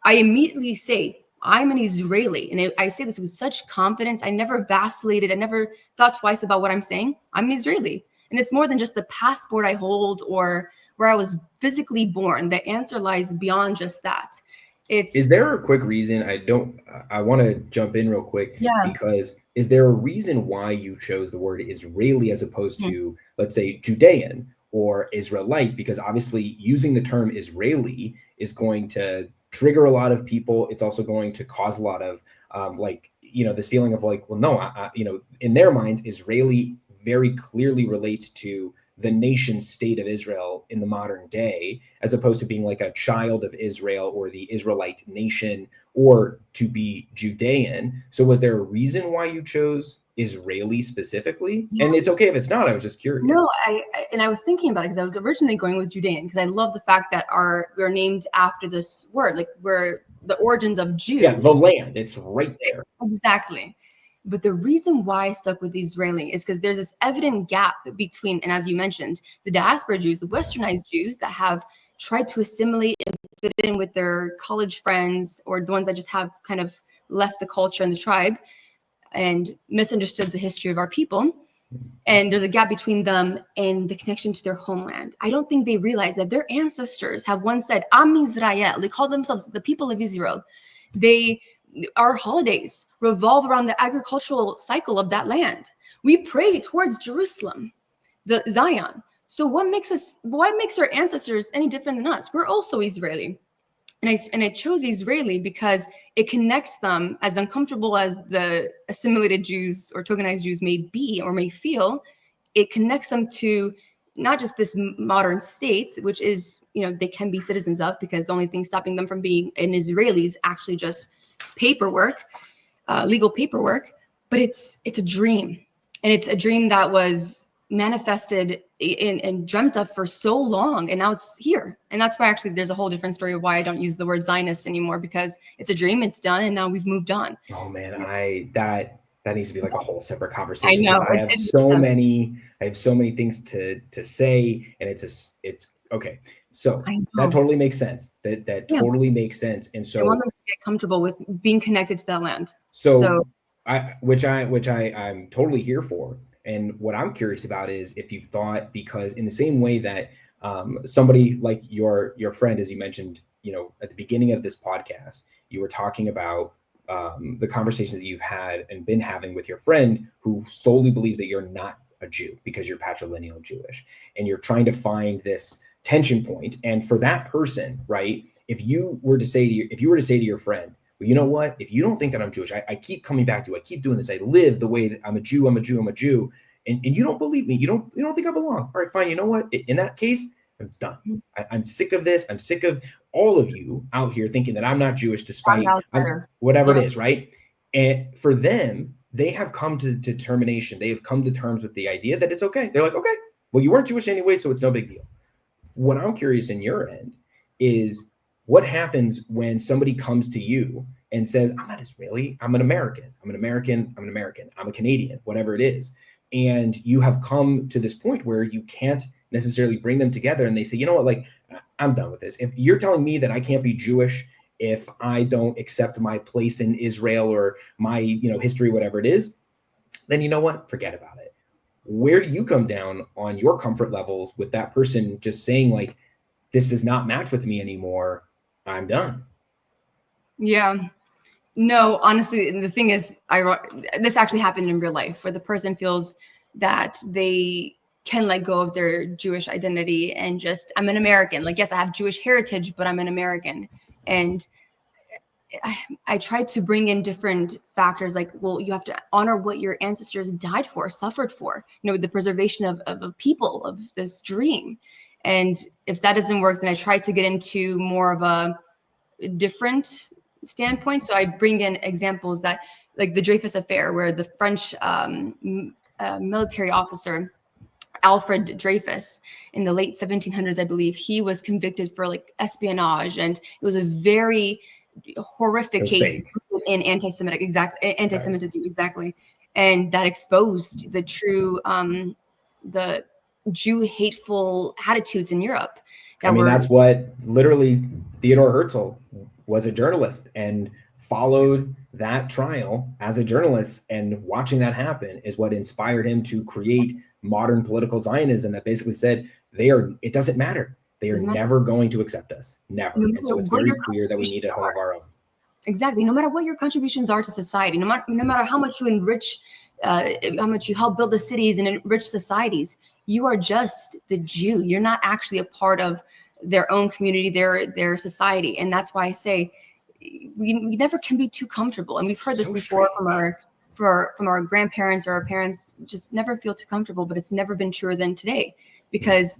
I immediately say, I'm an Israeli. And I say this with such confidence. I never vacillated. I never thought twice about what I'm saying. I'm an Israeli. And it's more than just the passport I hold or where I was physically born. The answer lies beyond just that. Is there a quick reason? I want to jump in real quick, Yeah. because is there a reason why you chose the word Israeli as opposed Mhm. to, let's say, Judean or Israelite? Because obviously using the term Israeli is going to trigger a lot of people. It's also going to cause a lot of this feeling of like, well, no, in their minds, Israeli very clearly relates to the nation state of Israel in the modern day, as opposed to being like a child of Israel or the Israelite nation, or to be Judean. So was there a reason why you chose Israeli specifically? Yeah. And it's okay if it's not, I was just curious. No, I was thinking about it because I was originally going with Judean because I love the fact that we're named after this word, like we're the origins of Jew. Yeah, the land, it's right there. Exactly. But the reason why I stuck with Israeli is because there's this evident gap between, and as you mentioned, the diaspora Jews, the westernized Jews that have tried to assimilate and fit in with their college friends, or the ones that just have kind of left the culture and the tribe and misunderstood the history of our people. And there's a gap between them and the connection to their homeland. I don't think they realize that their ancestors have once said, Am Israel. They call themselves the people of Israel. Our holidays revolve around the agricultural cycle of that land. We pray towards Jerusalem, the Zion. So what makes our ancestors any different than us? We're also Israeli. And I chose Israeli because it connects them, as uncomfortable as the assimilated Jews or tokenized Jews may be or may feel. It connects them to not just this modern state, which is, they can be citizens of, because the only thing stopping them from being an Israeli is actually just paperwork, legal paperwork. But it's a dream, and it's a dream that was manifested and dreamt of for so long, and now it's here. And that's why actually there's a whole different story of why I don't use the word Zionist anymore, because it's a dream, it's done, and now we've moved on. Oh man, that needs to be like a whole separate I conversation, know. because I have so many things to say, and it's okay. So that totally makes sense. That totally makes sense. And so I want them to get comfortable with being connected to that land. So I'm totally here for. And what I'm curious about is if you thought, because in the same way that somebody like your friend, as you mentioned, at the beginning of this podcast, you were talking about the conversations that you've had and been having with your friend who solely believes that you're not a Jew because you're patrilineal Jewish, and you're trying to find this tension point. And for that person, right, if you were to say to your friend, well, you know what? If you don't think that I'm Jewish, I keep coming back to you. I keep doing this. I live the way that I'm a Jew. And you don't believe me. You don't think I belong. All right, fine. You know what? In that case, I'm done. I'm sick of this. I'm sick of all of you out here thinking that I'm not Jewish, despite whatever it is, right? And for them, they have come to determination. They have come to terms with the idea that it's okay. They're like, okay, well, you weren't Jewish anyway, so it's no big deal. What I'm curious in your end is, what happens when somebody comes to you and says, I'm not Israeli, I'm an American, I'm a Canadian, whatever it is. And you have come to this point where you can't necessarily bring them together, and they say, you know what, like, I'm done with this. If you're telling me that I can't be Jewish if I don't accept my place in Israel or my, history, whatever it is, then you know what, forget about it. Where do you come down on your comfort levels with that person just saying, like, this does not match with me anymore, I'm done? Yeah. No, honestly, the thing is, this actually happened in real life, where the person feels that they can let go of their Jewish identity and just, I'm an American. Like, yes, I have Jewish heritage, but I'm an American. And I tried to bring in different factors, like, well, you have to honor what your ancestors died for, suffered for, the preservation of a people, of this dream. And if that doesn't work, then I tried to get into more of a different standpoint. So I bring in examples that, like the Dreyfus Affair, where the French military officer Alfred Dreyfus in the late 1700s, I believe, he was convicted for like espionage, and it was a very horrific case in anti-Semitism, exactly, and that exposed the true the Jew hateful attitudes in Europe. That's what literally Theodore Herzl was, a journalist, and followed that trial as a journalist and watching that happen is what inspired him to create modern political Zionism that basically said it doesn't matter. They are never going to accept us. Never. And so it's very clear that we need a home of our own. Exactly. No matter what your contributions are to society, no matter how much you enrich, how much you help build the cities and enrich societies, you are just the Jew. You're not actually a part of their own community, their society. And that's why I say we never can be too comfortable. And we've heard this before from our grandparents or our parents. Just never feel too comfortable. But it's never been truer than today, because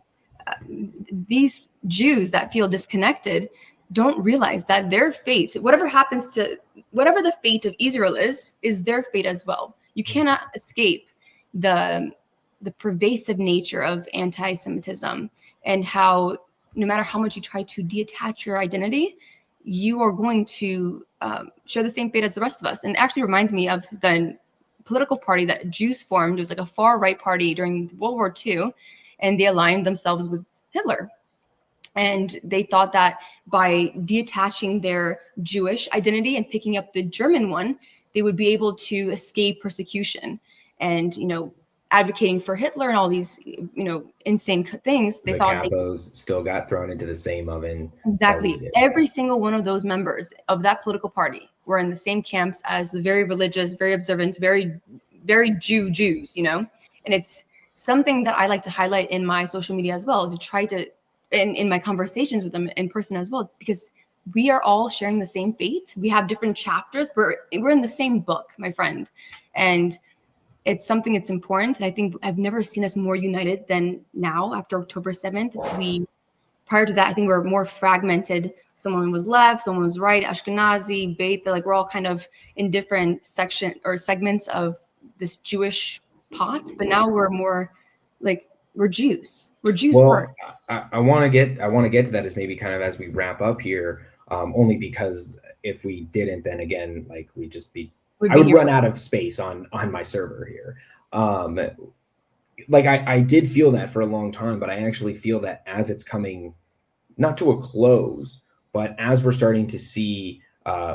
these Jews that feel disconnected don't realize that their fate, whatever the fate of Israel is their fate as well. You cannot escape the pervasive nature of anti-Semitism, and how no matter how much you try to detach your identity, you are going to share the same fate as the rest of us. And it actually reminds me of the political party that Jews formed. It was like a far right party during World War II, and they aligned themselves with Hitler. And they thought that by detaching their Jewish identity and picking up the German one, they would be able to escape persecution. And, advocating for Hitler and all these, insane things. They thought capos still got thrown into the same oven. Exactly. Every single one of those members of that political party were in the same camps as the very religious, very observant, very, very Jews, And it's something that I like to highlight in my social media as well, to try to, in my conversations with them in person as well, because we are all sharing the same fate. We have different chapters. We're in the same book, my friend. And it's something that's important. And I think I've never seen us more united than now after October 7th. Prior to that, I think we were more fragmented. Someone was left, someone was right, Ashkenazi, Beit, like we're all kind of in different section or segments of this Jewish pot. But now we're more like, we're Jews. We're Jews first. I want to get to that as maybe kind of as we wrap up here, only because if we didn't, then again, like I would run out of space on my server here. I did feel that for a long time, but I actually feel that as it's coming, not to a close, but as we're starting to see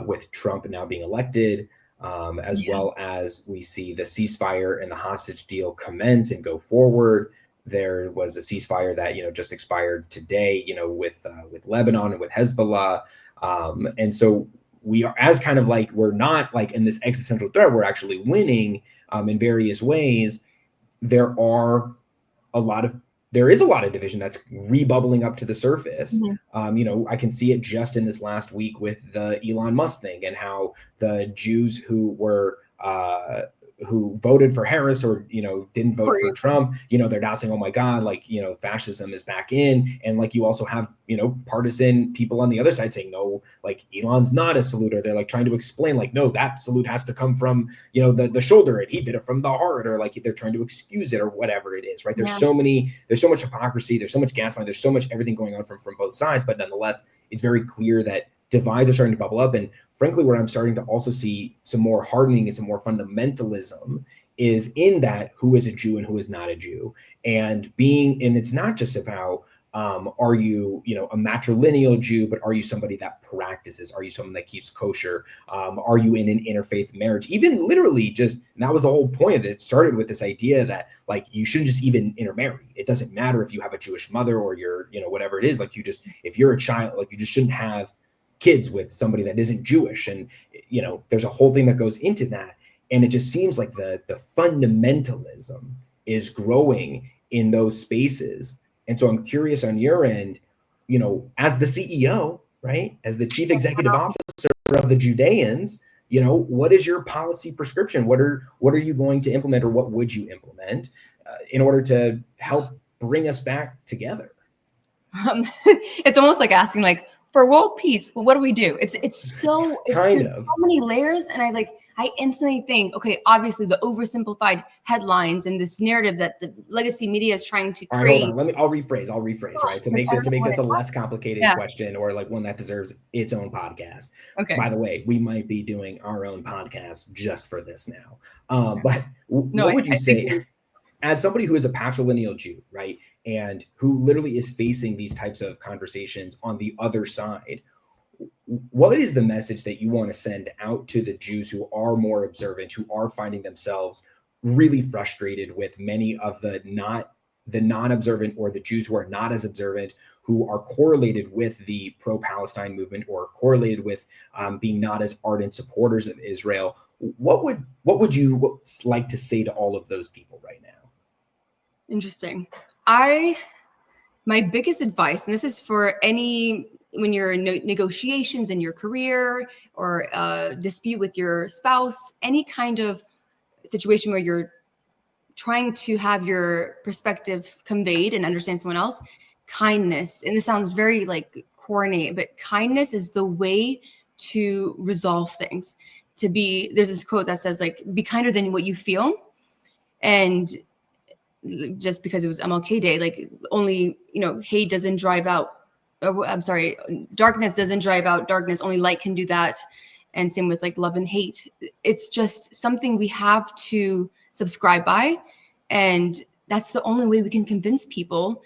with Trump now being elected, well as we see the ceasefire and the hostage deal commence and go forward. There was a ceasefire that just expired today, with Lebanon and with Hezbollah, and so we are, as kind of like, we're not like in this existential threat, we're actually winning in various ways. There is a lot of division that's rebubbling up to the surface. Mm-hmm. I can see it just in this last week with the Elon Musk thing, and how the Jews who voted for Harris or didn't vote for Trump, they're now saying, oh my God, fascism is back in. And you also have partisan people on the other side saying, no, Elon's not a salute, or they're trying to explain no, that salute has to come from the shoulder, and he did it from the heart, or they're trying to excuse it, or whatever it is, right? There's so much hypocrisy, there's so much gaslighting, there's so much everything going on from both sides, but nonetheless it's very clear that divides are starting to bubble up. And frankly, where I'm starting to also see some more hardening and some more fundamentalism is in that who is a Jew and who is not a Jew. And it's not just about, are you, a matrilineal Jew, but are you somebody that practices? Are you someone that keeps kosher? Are you in an interfaith marriage? Even literally and that was the whole point of it. It started with this idea that you shouldn't just even intermarry. It doesn't matter if you have a Jewish mother or you're, whatever it is, if you're a child, you just shouldn't have kids with somebody that isn't Jewish. And, there's a whole thing that goes into that. And it just seems like the fundamentalism is growing in those spaces. And so I'm curious on your end, as the CEO, right, as the chief executive officer of the Judeans, what is your policy prescription? What are you going to implement, or what would you implement in order to help bring us back together? It's almost like asking for world peace, well, what do we do? There's so many layers, and I instantly think, okay, obviously the oversimplified headlines and this narrative that the legacy media is trying to create. All right, hold on. I'll rephrase, right? To make this a less complicated question, or one that deserves its own podcast. Okay. By the way, we might be doing our own podcast just for this now. But what would you say, as somebody who is a patrilineal Jew, right, and who literally is facing these types of conversations on the other side, what is the message that you want to send out to the Jews who are more observant, who are finding themselves really frustrated with many of the non-observant, or the Jews who are not as observant, who are correlated with the pro-Palestine movement, or correlated with being not as ardent supporters of Israel? What would you like to say to all of those people right now? Interesting. My biggest advice, and this is for when you're in negotiations in your career, or a dispute with your spouse, any kind of situation where you're trying to have your perspective conveyed and understand someone else, kindness. And this sounds very like corny, but kindness is the way to resolve things. There's this quote that says, like, be kinder than what you feel. And just because it was MLK Day, like, only, hate doesn't drive out, darkness doesn't drive out darkness, only light can do that. And same with like love and hate. It's just something we have to subscribe by. And that's the only way we can convince people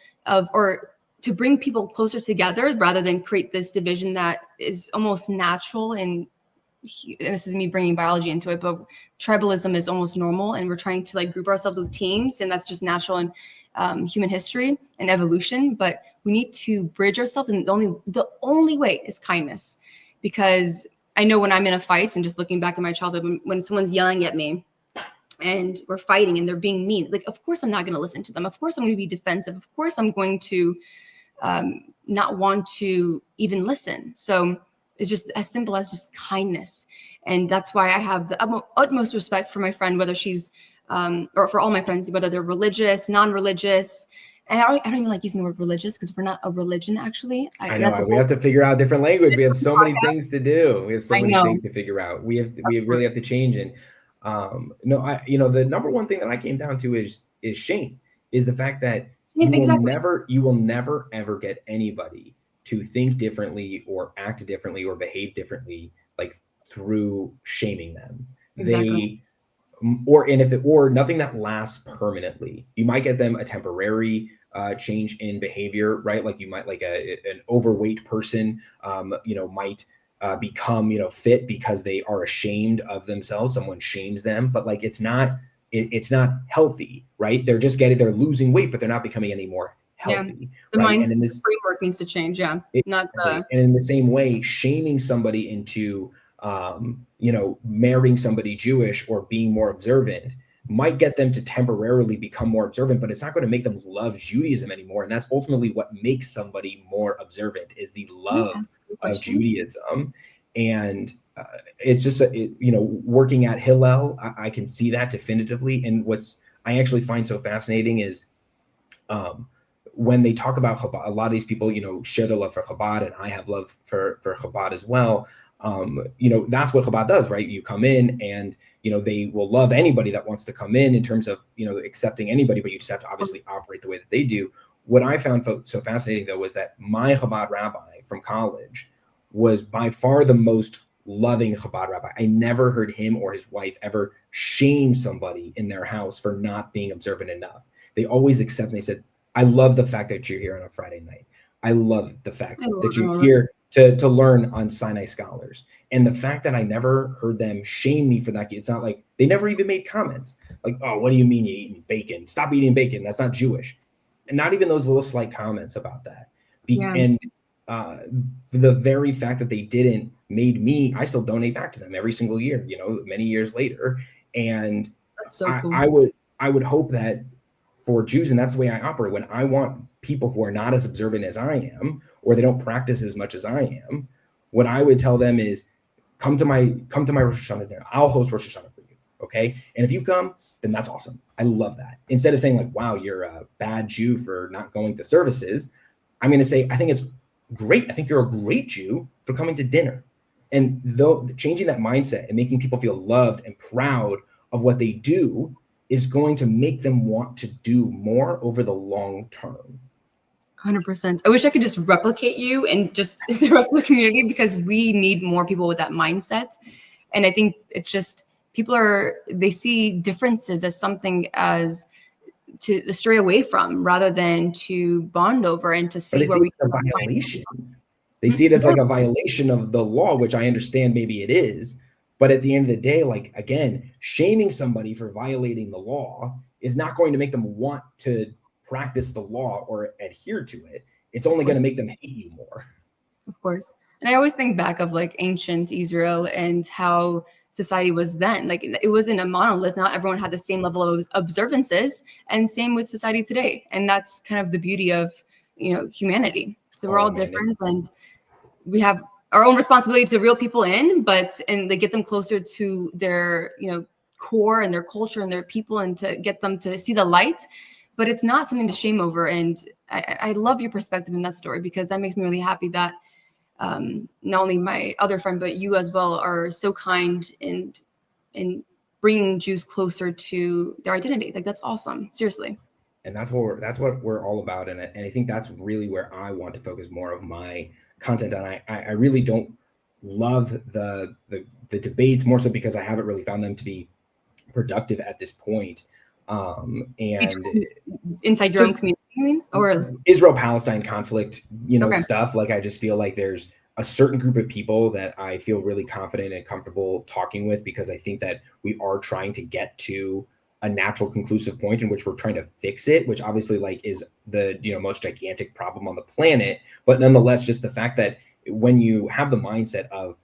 or to bring people closer together, rather than create this division that is almost natural. And this is me bringing biology into it, but tribalism is almost normal, and we're trying to like group ourselves with teams, and that's just natural in human history and evolution. But we need to bridge ourselves, and the only way is kindness. Because I know when I'm in a fight, and just looking back at my childhood, when someone's yelling at me and we're fighting and they're being mean, like, of course I'm not going to listen to them. Of course I'm going to be defensive. Of course I'm going to not want to even listen. So it's just as simple as just kindness. And that's why I have the utmost respect for my friend, whether she's, or for all my friends, whether they're religious, non-religious. And I don't even like using the word religious, because we're not a religion, actually. I know we have to figure out different language. We have so many things to do. We have so many things to figure out. We really have to change. And the number one thing that I came down to is shame. Is the fact that you will never ever get anybody to think differently or act differently or behave differently, like through shaming them. Exactly. Or nothing that lasts permanently. You might get them a temporary change in behavior, right? Like you might, like an overweight person, might become, fit because they are ashamed of themselves. Someone shames them, but like it's not healthy, right? They're losing weight, but they're not becoming any more healthy. Yeah. The mindset, and this framework needs to change. Yeah. And in the same way, shaming somebody into marrying somebody Jewish or being more observant might get them to temporarily become more observant, but it's not going to make them love Judaism anymore. And that's ultimately what makes somebody more observant, is the love of Judaism. And it's just, working at Hillel, I can see that definitively. And what's I actually find so fascinating is when they talk about Chabad, a lot of these people, share their love for Chabad, and I have love for Chabad as well. That's what Chabad does, right? You come in and, they will love anybody that wants to come in terms of, accepting anybody, but you just have to obviously operate the way that they do. What I found so fascinating, though, was that my Chabad rabbi from college was by far the most loving Chabad rabbi. I never heard him or his wife ever shame somebody in their house for not being observant enough. They always accept, and they said, I love the fact that you're here on a Friday night. I love the fact that you're here to learn on Sinai Scholars. And the fact that I never heard them shame me for that. It's not like they never even made comments like, oh, what do you mean you're eating bacon? Stop eating bacon. That's not Jewish. And not even those little slight comments about that. And the very fact that they didn't made me, I still donate back to them every single year, many years later. And that's so cool. I would hope that for Jews, and that's the way I operate, when I want people who are not as observant as I am, or they don't practice as much as I am, what I would tell them is, come to my Rosh Hashanah dinner. I'll host Rosh Hashanah for you, okay? And if you come, then that's awesome. I love that. Instead of saying like, wow, you're a bad Jew for not going to services, I'm going to say, I think it's great. I think you're a great Jew for coming to dinner. And though changing that mindset and making people feel loved and proud of what they do is going to make them want to do more over the long term. 100%. I wish I could just replicate you and just the rest of the community, because we need more people with that mindset. And I think it's just they see differences as something to stray away from, rather than to bond over and to see where we can violation. They see it as like a violation of the law, which I understand maybe it is. But at the end of the day, like, again, shaming somebody for violating the law is not going to make them want to practice the law or adhere to it. It's only going to make them hate you more. Of course. And I always think back of like ancient Israel and how society was then. Like it wasn't a monolith. Not everyone had the same level of observances, and same with society today. And that's kind of the beauty of, humanity. So we're all different, and we have our own responsibility to reel people in, and they get them closer to their, core and their culture and their people, and to get them to see the light. But it's not something to shame over. And I love your perspective in that story, because that makes me really happy that not only my other friend, but you as well are so kind in bringing Jews closer to their identity. Like, that's awesome. Seriously. And that's what we're all about. And I think that's really where I want to focus more of my content on. I really don't love the debates, more so because I haven't really found them to be productive at this point. And inside your own community, you mean? Or Israel-Palestine conflict, Okay. stuff. Like, I just feel like there's a certain group of people that I feel really confident and comfortable talking with, because I think that we are trying to get to a natural conclusive point in which we're trying to fix it, which obviously like is the most gigantic problem on the planet. But nonetheless, just the fact that when you have the mindset of,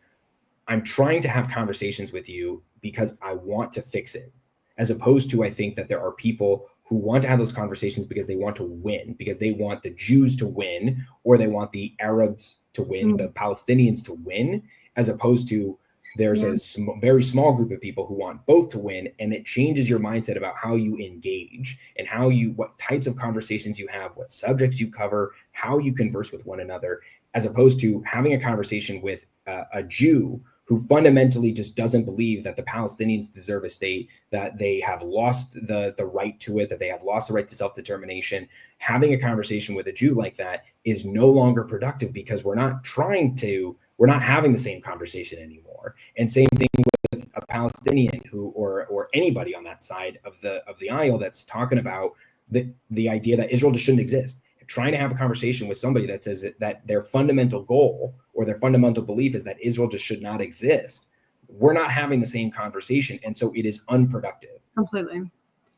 I'm trying to have conversations with you because I want to fix it, as opposed to, I think that there are people who want to have those conversations because they want to win, because they want the Jews to win, or they want the Arabs to win, the Palestinians to win, as opposed to there's a very small group of people who want both to win. And it changes your mindset about how you engage and what types of conversations you have, what subjects you cover, how you converse with one another, as opposed to having a conversation with a Jew who fundamentally just doesn't believe that the Palestinians deserve a state, that they have lost the right to it, that they have lost the right to self-determination. Having a conversation with a Jew like that is no longer productive, because we're not having the same conversation anymore. And same thing with a Palestinian or anybody on that side of the aisle that's talking about the idea that Israel just shouldn't exist. Trying to have a conversation with somebody that says that their fundamental goal or their fundamental belief is that Israel just should not exist, we're not having the same conversation. And so it is unproductive. Completely.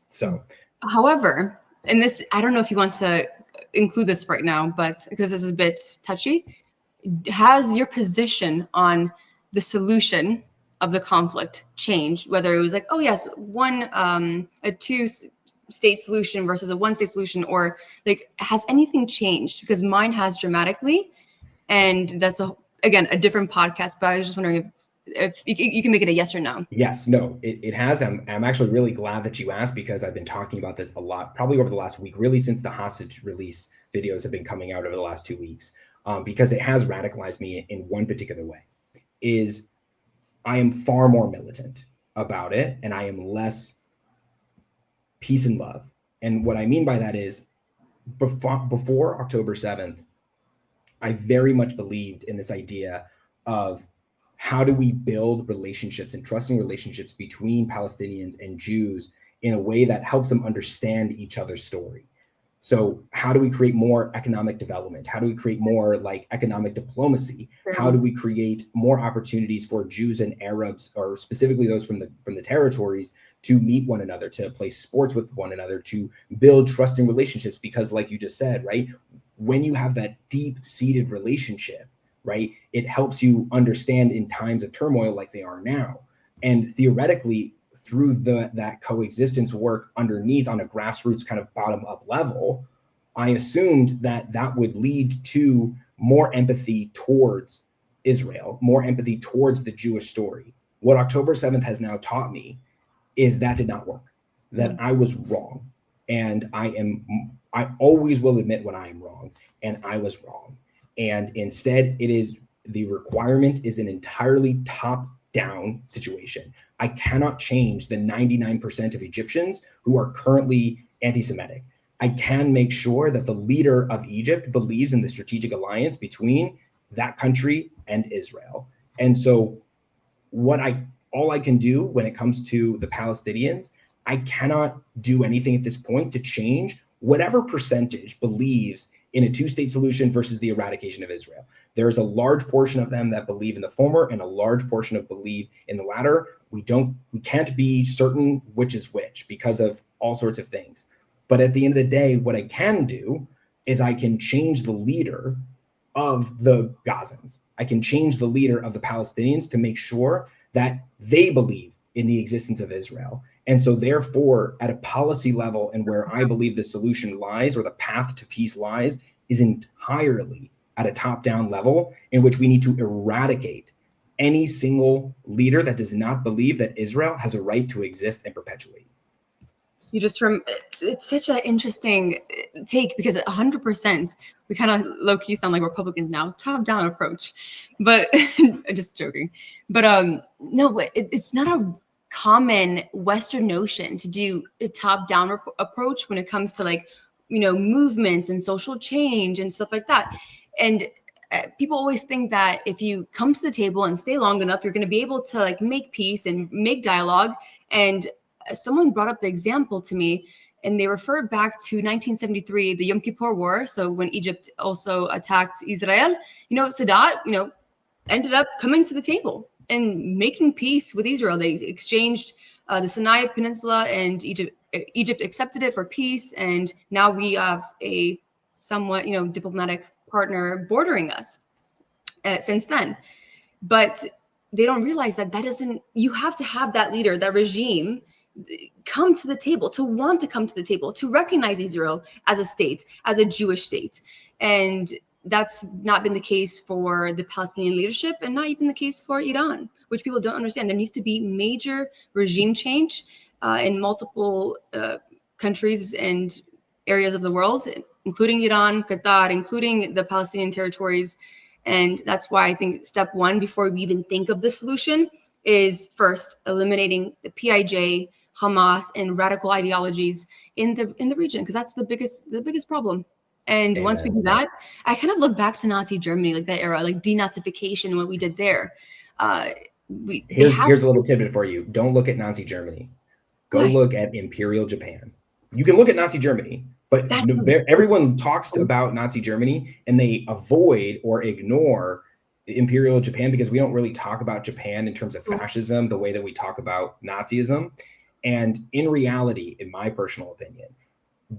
So, however, and this, I don't know if you want to include this right now, but because this is a bit touchy, has your position on the solution of the conflict changed? Whether it was like, oh yes, a two-state solution versus a one-state solution, or like, has anything changed? Because mine has dramatically, and that's again a different podcast. But I was just wondering if you can make it a yes or no. Yes, no, it has. I'm actually really glad that you asked, because I've been talking about this a lot, probably over the last week, really since the hostage release videos have been coming out over the last 2 weeks. Because it has radicalized me in one particular way, is I am far more militant about it, and I am less peace and love. And what I mean by that is, before October 7th, I very much believed in this idea of how do we build relationships and trusting relationships between Palestinians and Jews in a way that helps them understand each other's story. So how do we create more economic development? How do we create more like economic diplomacy? How do we create more opportunities for Jews and Arabs, or specifically those from the territories, to meet one another, to play sports with one another, to build trusting relationships? Because like you just said, right, when you have that deep-seated relationship, right, it helps you understand in times of turmoil like they are now. And theoretically, through that coexistence work underneath on a grassroots kind of bottom-up level, I assumed that would lead to more empathy towards Israel, more empathy towards the Jewish story. What October 7th has now taught me is that did not work, that I was wrong. And I always will admit when I am wrong, and I was wrong. And instead, the requirement is an entirely top-down situation. I cannot change the 99% of Egyptians who are currently anti-Semitic. I can make sure that the leader of Egypt believes in the strategic alliance between that country and Israel. And so all I can do when it comes to the Palestinians, I cannot do anything at this point to change whatever percentage believes in a two-state solution versus the eradication of Israel. There's a large portion of them that believe in the former and a large portion of believe in the latter. We can't be certain which is which because of all sorts of things. But at the end of the day, what I can do is I can change the leader of the Gazans. I can change the leader of the Palestinians to make sure that they believe in the existence of Israel. And so therefore, at a policy level and where I believe the solution lies or the path to peace lies is entirely at a top-down level in which we need to eradicate any single leader that does not believe that Israel has a right to exist and perpetuate. It's such an interesting take because 100% we kind of low-key sound like Republicans now, top-down approach, but just joking. But no, it's not a common Western notion to do a top-down approach when it comes to like, movements and social change and stuff like that. And people always think that if you come to the table and stay long enough, you're going to be able to like make peace and make dialogue. And someone brought up the example to me, and they referred back to 1973, the Yom Kippur War. So when Egypt also attacked Israel, Sadat, ended up coming to the table and making peace with Israel. They exchanged the Sinai Peninsula, and Egypt accepted it for peace. And now we have a somewhat, diplomatic partner bordering us since then. But they don't realize that doesn't, you have to have that leader, that regime come to the table, to want to come to the table, to recognize Israel as a state, as a Jewish state. And that's not been the case for the Palestinian leadership, and not even the case for Iran, which people don't understand. There needs to be major regime change in multiple countries and areas of the world, including Iran, Qatar, including the Palestinian territories. And that's why I think step one, before we even think of the solution, is first eliminating the PIJ, Hamas, and radical ideologies in the region, because that's the biggest problem. And once we do that, I kind of look back to Nazi Germany, like that era, like denazification, what we did there. Here's a little tidbit for you. Don't look at Nazi Germany. Go look at Imperial Japan. You can look at Nazi Germany, but everyone talks about Nazi Germany and they avoid or ignore Imperial Japan because we don't really talk about Japan in terms of fascism the way that we talk about Nazism. And in reality, in my personal opinion,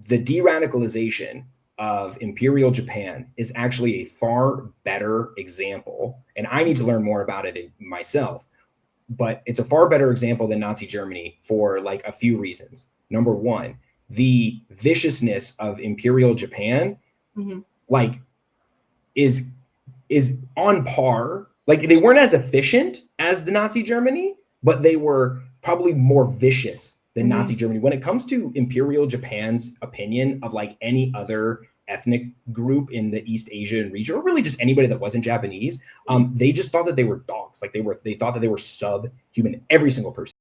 the de-radicalization of Imperial Japan is actually a far better example. And I need to learn more about it myself, but it's a far better example than Nazi Germany for like a few reasons. Number one, the viciousness of Imperial Japan, like is on par. Like they weren't as efficient as the Nazi Germany, but they were probably more vicious than Nazi Germany when it comes to Imperial Japan's opinion of like any other ethnic group in the East Asian region, or really just anybody that wasn't Japanese. They just thought that they were dogs. Like they thought that they were subhuman, every single person,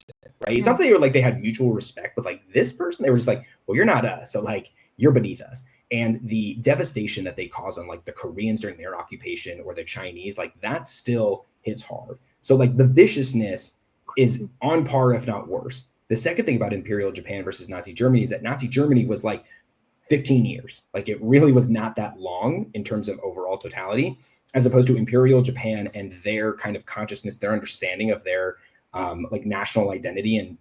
right? It's not that they were like, they had mutual respect, but like this person, they were just like, well, you're not us. So like, you're beneath us. And the devastation that they caused on like the Koreans during their occupation or the Chinese, like that still hits hard. So like the viciousness is on par, if not worse. The second thing about Imperial Japan versus Nazi Germany is that Nazi Germany was like 15 years. Like it really was not that long in terms of overall totality, as opposed to Imperial Japan and their kind of consciousness, their understanding of their like national identity and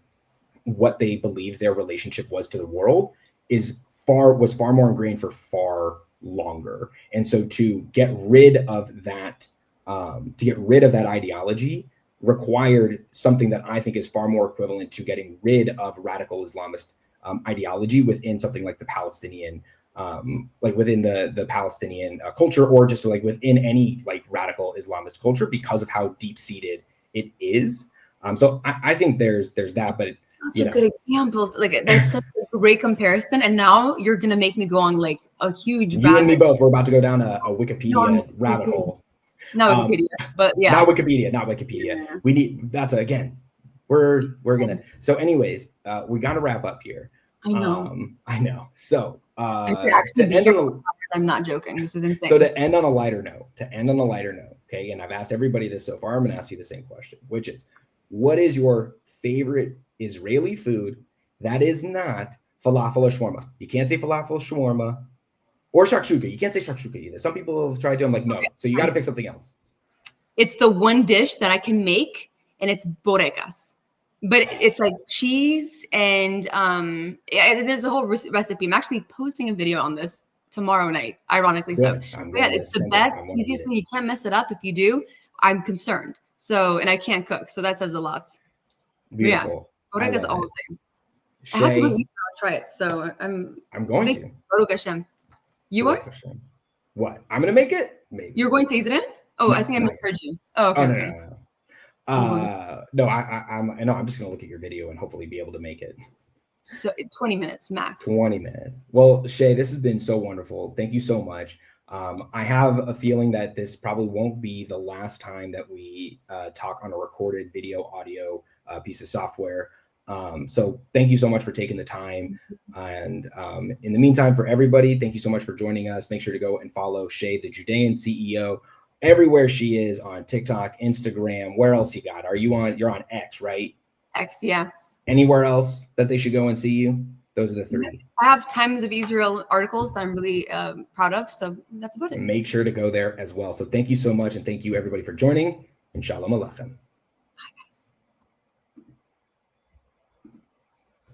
what they believed their relationship was to the world was far more ingrained for far longer. And so to get rid of that ideology required something that I think is far more equivalent to getting rid of radical Islamist ideology within something like the Palestinian, like within the Palestinian culture, or just like within any like radical Islamist culture, because of how deep seated it is. So I think there's that, but such a good example. Like that's such a great comparison. And now you're gonna make me go on like a huge. You and me both. We're about to go down a Wikipedia rabbit hole. Not Wikipedia, but yeah. Not Wikipedia. Yeah. We need, that's again, we're gonna, so anyways, we gotta wrap up here. I know. So I could actually be here. I'm not joking. This is insane. So to end on a lighter note, okay, and I've asked everybody this so far, I'm gonna ask you the same question, which is, what is your favorite Israeli food that is not falafel or shawarma? You can't say falafel shawarma Or shakshuka. You can't say shakshuka either. Some people have tried to. I'm like, no. Okay. So you got to pick something else. It's the one dish that I can make, and it's boregas. But it's like cheese and there's a whole recipe. I'm actually posting a video on this tomorrow night, ironically. Good. So I'm yeah, going to it's the send best, it. I want to easiest eat thing. You can't mess it up. If you do, I'm concerned. So, and I can't cook, so that says a lot. it. Beautiful. But yeah, boregas all the time. I have to go try it. So I'm going to. Boregas. You are? What? I'm going to make it? Maybe. You're going to Israel? Oh, I think I misheard you. Oh, okay. Oh, no, okay. No, I'm just gonna look at your video and hopefully be able to make it. So 20 minutes max. 20 minutes. Well, Shay, this has been so wonderful. Thank you so much. I have a feeling that this probably won't be the last time that we talk on a recorded video audio piece of software. So thank you so much for taking the time. And in the meantime, for everybody, thank you so much for joining us. Make sure to go and follow Shay, the Judean CEO, everywhere she is, on TikTok, Instagram. Where else you got? You're on X, right? X, yeah. Anywhere else that they should go and see you? Those are the three. I have Times of Israel articles that I'm really proud of. So that's about it. Make sure to go there as well. So thank you so much. And thank you everybody for joining. And Shalom Aleichem.